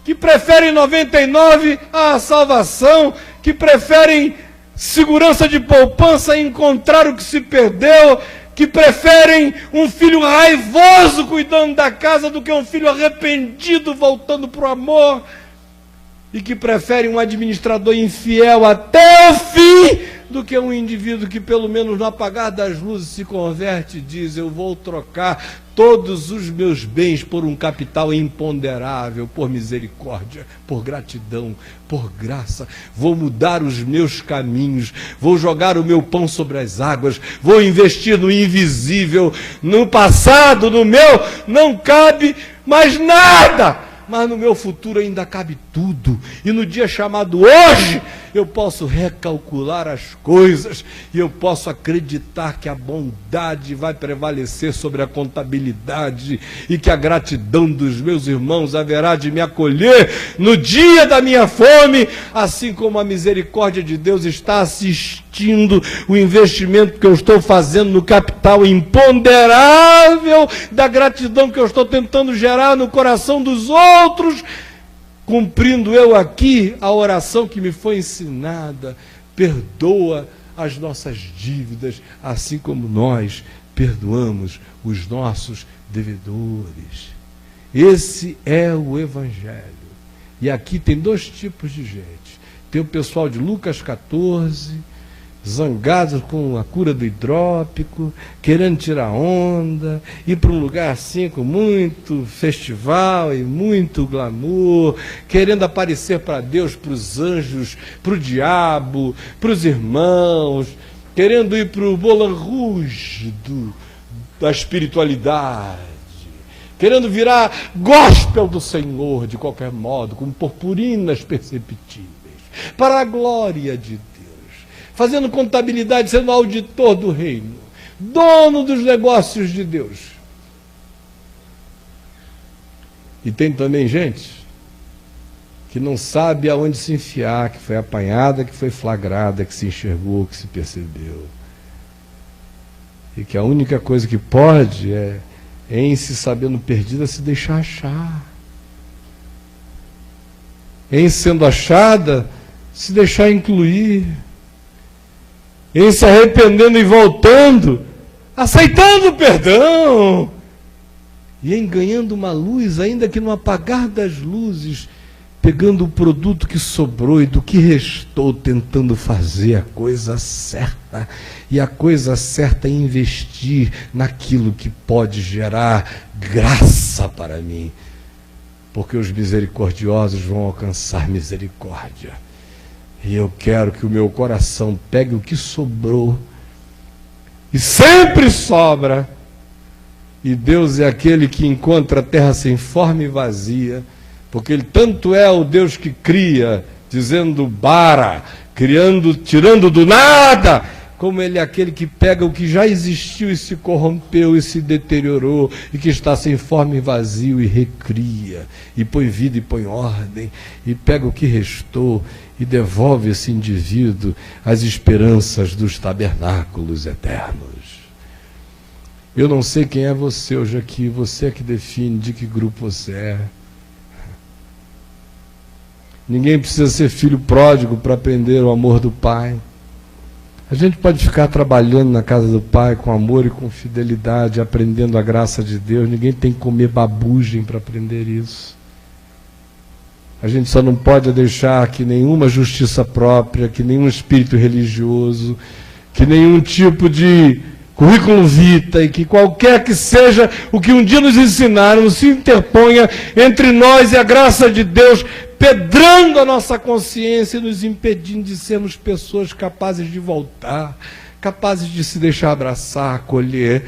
que preferem 99 à salvação, que preferem segurança de poupança a encontrar o que se perdeu, que preferem um filho raivoso cuidando da casa do que um filho arrependido voltando para o amor, e que preferem um administrador infiel até o fim do que um indivíduo que pelo menos no apagar das luzes se converte e diz: eu vou trocar todos os meus bens por um capital imponderável, por misericórdia, por gratidão, por graça. Vou mudar os meus caminhos, vou jogar o meu pão sobre as águas, vou investir no invisível. No passado, no meu, não cabe mais nada, mas no meu futuro ainda cabe tudo. E no dia chamado hoje, eu posso recalcular as coisas e eu posso acreditar que a bondade vai prevalecer sobre a contabilidade e que a gratidão dos meus irmãos haverá de me acolher no dia da minha fome, assim como a misericórdia de Deus está assistindo o investimento que eu estou fazendo no capital imponderável da gratidão que eu estou tentando gerar no coração dos outros, cumprindo eu aqui a oração que me foi ensinada: perdoa as nossas dívidas, assim como nós perdoamos os nossos devedores. Esse é o Evangelho. E aqui tem dois tipos de gente. Tem o pessoal de Lucas 14, zangados com a cura do hidrópico, querendo tirar onda, ir para um lugar assim com muito festival e muito glamour, querendo aparecer para Deus, para os anjos, para o diabo, para os irmãos, querendo ir para o Moulin Rouge da espiritualidade, querendo virar gospel do Senhor de qualquer modo, com purpurinas perceptíveis, para a glória de Deus, fazendo contabilidade, sendo auditor do reino, dono dos negócios de Deus. E tem também gente que não sabe aonde se enfiar, que foi apanhada, que foi flagrada, que se enxergou, que se percebeu. E que a única coisa que pode é, em se sabendo perdida, se deixar achar. Em sendo achada, se deixar incluir. Em se arrependendo e voltando, aceitando o perdão, e em ganhando uma luz, ainda que no apagar das luzes, pegando o produto que sobrou e do que restou, tentando fazer a coisa certa. E a coisa certa é investir naquilo que pode gerar graça para mim, porque os misericordiosos vão alcançar misericórdia. E eu quero que o meu coração pegue o que sobrou, e sempre sobra, e Deus é aquele que encontra a terra sem forma e vazia, porque Ele tanto é o Deus que cria, dizendo bara, criando, tirando do nada, como Ele é aquele que pega o que já existiu e se corrompeu e se deteriorou, e que está sem forma e vazio e recria, e põe vida e põe ordem, e pega o que restou e devolve esse indivíduo às esperanças dos tabernáculos eternos. Eu não sei quem é você hoje aqui, você é que define de que grupo você é. Ninguém precisa ser filho pródigo para aprender o amor do Pai. A gente pode ficar trabalhando na casa do Pai com amor e com fidelidade, aprendendo a graça de Deus. Ninguém tem que comer babugem para aprender isso. A gente só não pode deixar que nenhuma justiça própria, que nenhum espírito religioso, que nenhum tipo de currículo vitae, que qualquer que seja o que um dia nos ensinaram, se interponha entre nós e a graça de Deus, pedrando a nossa consciência e nos impedindo de sermos pessoas capazes de voltar, capazes de se deixar abraçar, acolher,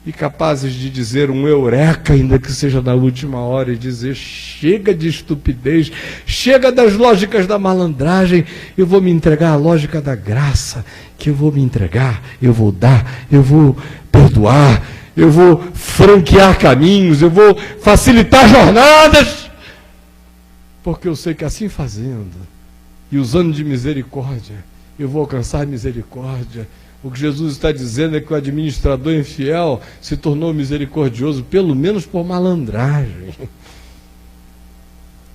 e capazes de dizer um eureka, ainda que seja na última hora, e dizer: chega de estupidez, chega das lógicas da malandragem, eu vou me entregar à lógica da graça, que eu vou me entregar, eu vou dar, eu vou perdoar, eu vou franquear caminhos, eu vou facilitar jornadas, porque eu sei que assim fazendo, e usando de misericórdia, eu vou alcançar misericórdia. O que Jesus está dizendo é que o administrador infiel se tornou misericordioso, pelo menos por malandragem.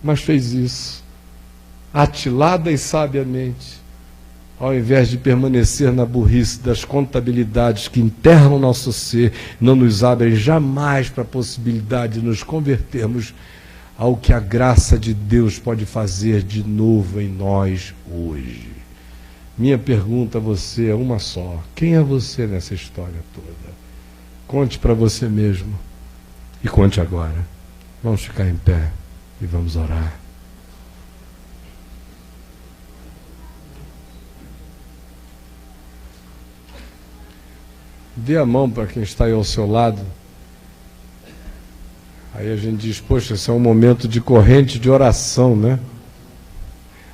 Mas fez isso, atilada e sabiamente, ao invés de permanecer na burrice das contabilidades que enterram o nosso ser, não nos abrem jamais para a possibilidade de nos convertermos ao que a graça de Deus pode fazer de novo em nós hoje. Minha pergunta a você é uma só: quem é você nessa história toda? Conte para você mesmo e conte agora. Vamos ficar em pé e vamos orar. Dê a mão para quem está aí ao seu lado. Aí a gente diz, poxa, esse é um momento de corrente de oração, né?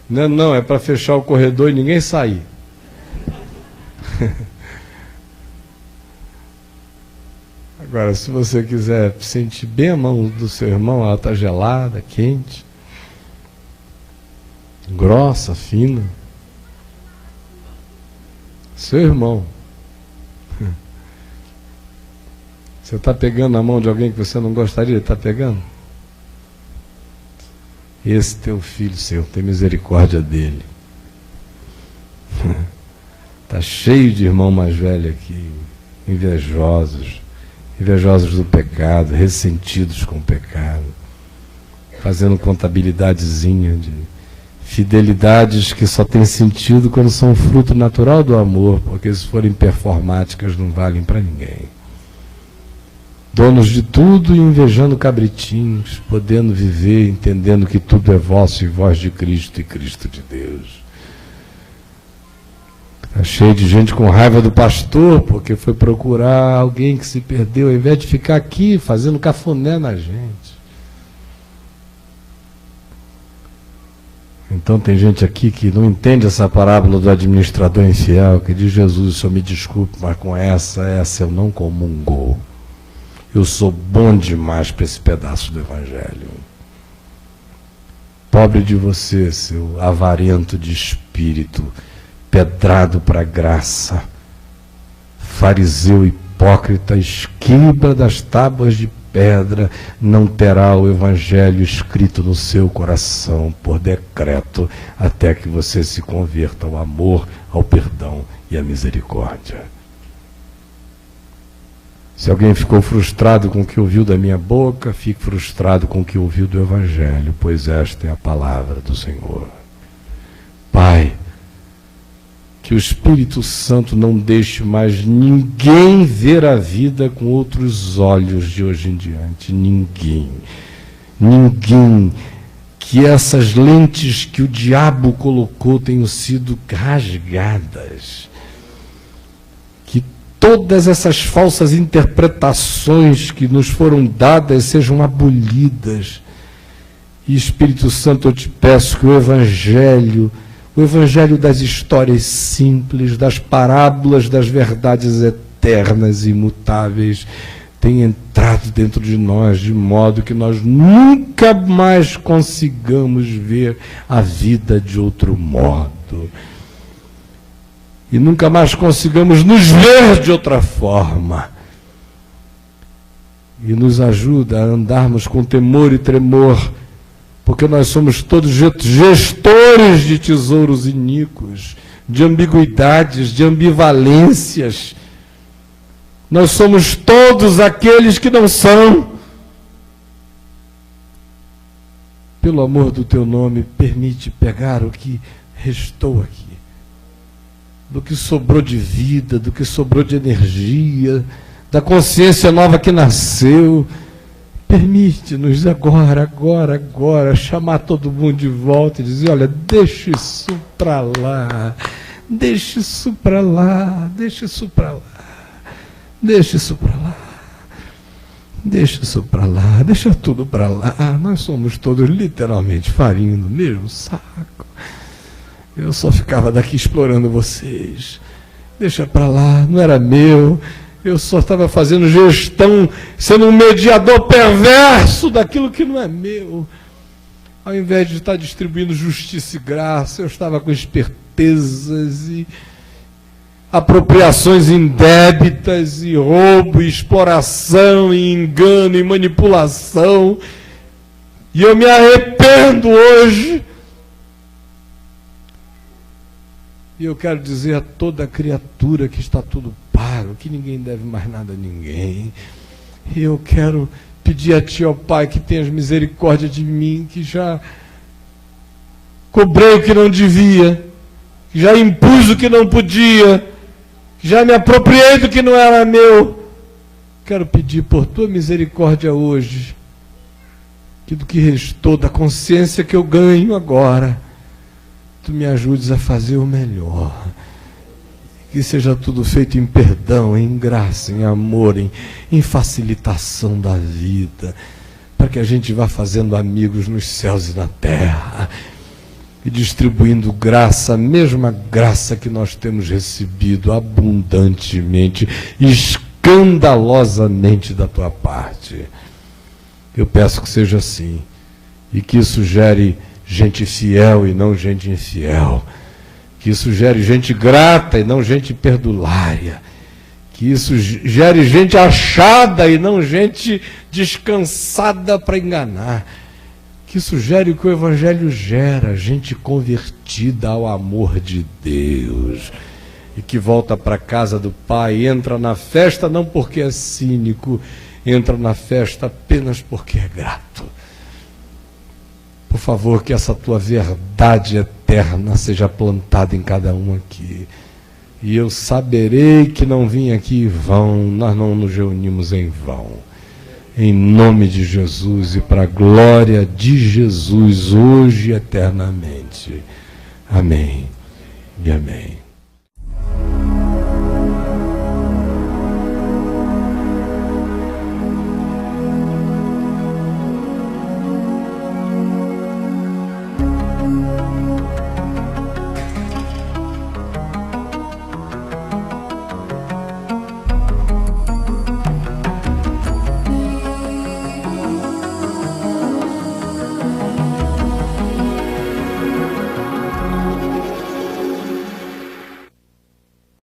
Não, é para fechar o corredor e ninguém sair. Agora, se você quiser sentir bem a mão do seu irmão, ela está gelada, quente, grossa, fina. Seu irmão. Você está pegando a mão de alguém que você não gostaria de estar pegando? Esse teu filho, Senhor, tem misericórdia dele. Está cheio de irmão mais velho aqui, invejosos do pecado, ressentidos com o pecado, fazendo contabilidadezinha de fidelidades que só tem sentido quando são fruto natural do amor, porque se forem performáticas não valem para ninguém. Donos de tudo e invejando cabritinhos, podendo viver, entendendo que tudo é vosso e vós de Cristo e Cristo de Deus. Está cheio de gente com raiva do pastor, porque foi procurar alguém que se perdeu, ao invés de ficar aqui fazendo cafuné na gente. Então tem gente aqui que não entende essa parábola do administrador infiel, que diz, Jesus, o Senhor me desculpe, mas com essa eu não comungo. Eu sou bom demais para esse pedaço do Evangelho. Pobre de você, seu avarento de espírito, pedrado para a graça, fariseu hipócrita, escriba das tábuas de pedra, não terá o Evangelho escrito no seu coração por decreto, até que você se converta ao amor, ao perdão e à misericórdia. Se alguém ficou frustrado com o que ouviu da minha boca, fique frustrado com o que ouviu do Evangelho, pois esta é a palavra do Senhor. Pai, que o Espírito Santo não deixe mais ninguém ver a vida com outros olhos de hoje em diante. Ninguém. Que essas lentes que o diabo colocou tenham sido rasgadas. Que todas essas falsas interpretações que nos foram dadas sejam abolidas. E Espírito Santo, eu te peço que o Evangelho das histórias simples, das parábolas, das verdades eternas e imutáveis, tenha entrado dentro de nós, de modo que nós nunca mais consigamos ver a vida de outro modo. E nunca mais consigamos nos ver de outra forma. E nos ajuda a andarmos com temor e tremor, porque nós somos todos gestores de tesouros iníquos, de ambiguidades, de ambivalências. Nós somos todos aqueles que não são. Pelo amor do teu nome, permite pegar o que restou aqui, do que sobrou de vida, do que sobrou de energia, da consciência nova que nasceu. Permite-nos agora, chamar todo mundo de volta e dizer, olha, deixa isso para lá, deixa isso para lá, deixa isso para lá, deixa isso para lá, deixa isso para lá, deixa tudo para lá. Nós somos todos literalmente farinha do mesmo saco. Eu só ficava daqui explorando vocês. Deixa para lá, não era meu. Eu só estava fazendo gestão, sendo um mediador perverso daquilo que não é meu. Ao invés de estar distribuindo justiça e graça, eu estava com espertezas e apropriações indébitas, e roubo, e exploração, e engano, e manipulação. E eu me arrependo hoje. E eu quero dizer a toda criatura que está tudo pago, que ninguém deve mais nada a ninguém. E eu quero pedir a Ti, ó Pai, que tenhas misericórdia de mim, que já cobrei o que não devia, que já impus o que não podia, que já me apropriei do que não era meu. Quero pedir por tua misericórdia hoje, que do que restou da consciência que eu ganho agora, tu me ajudes a fazer o melhor. Que seja tudo feito em perdão, em graça, em amor, em facilitação da vida, para que a gente vá fazendo amigos nos céus e na terra, e distribuindo graça, a mesma graça que nós temos recebido abundantemente, escandalosamente da tua parte. Eu peço que seja assim, e que isso gere gente fiel e não gente infiel, que isso gere gente grata e não gente perdulária, que isso gere gente achada e não gente descansada para enganar, que isso gere o que o Evangelho gera, gente convertida ao amor de Deus, e que volta para a casa do Pai, entra na festa não porque é cínico, entra na festa apenas porque é grato. Por favor, que essa tua verdade eterna seja plantada em cada um aqui. E eu saberei que não vim aqui em vão, nós não nos reunimos em vão. Em nome de Jesus e para a glória de Jesus, hoje e eternamente. Amém e amém.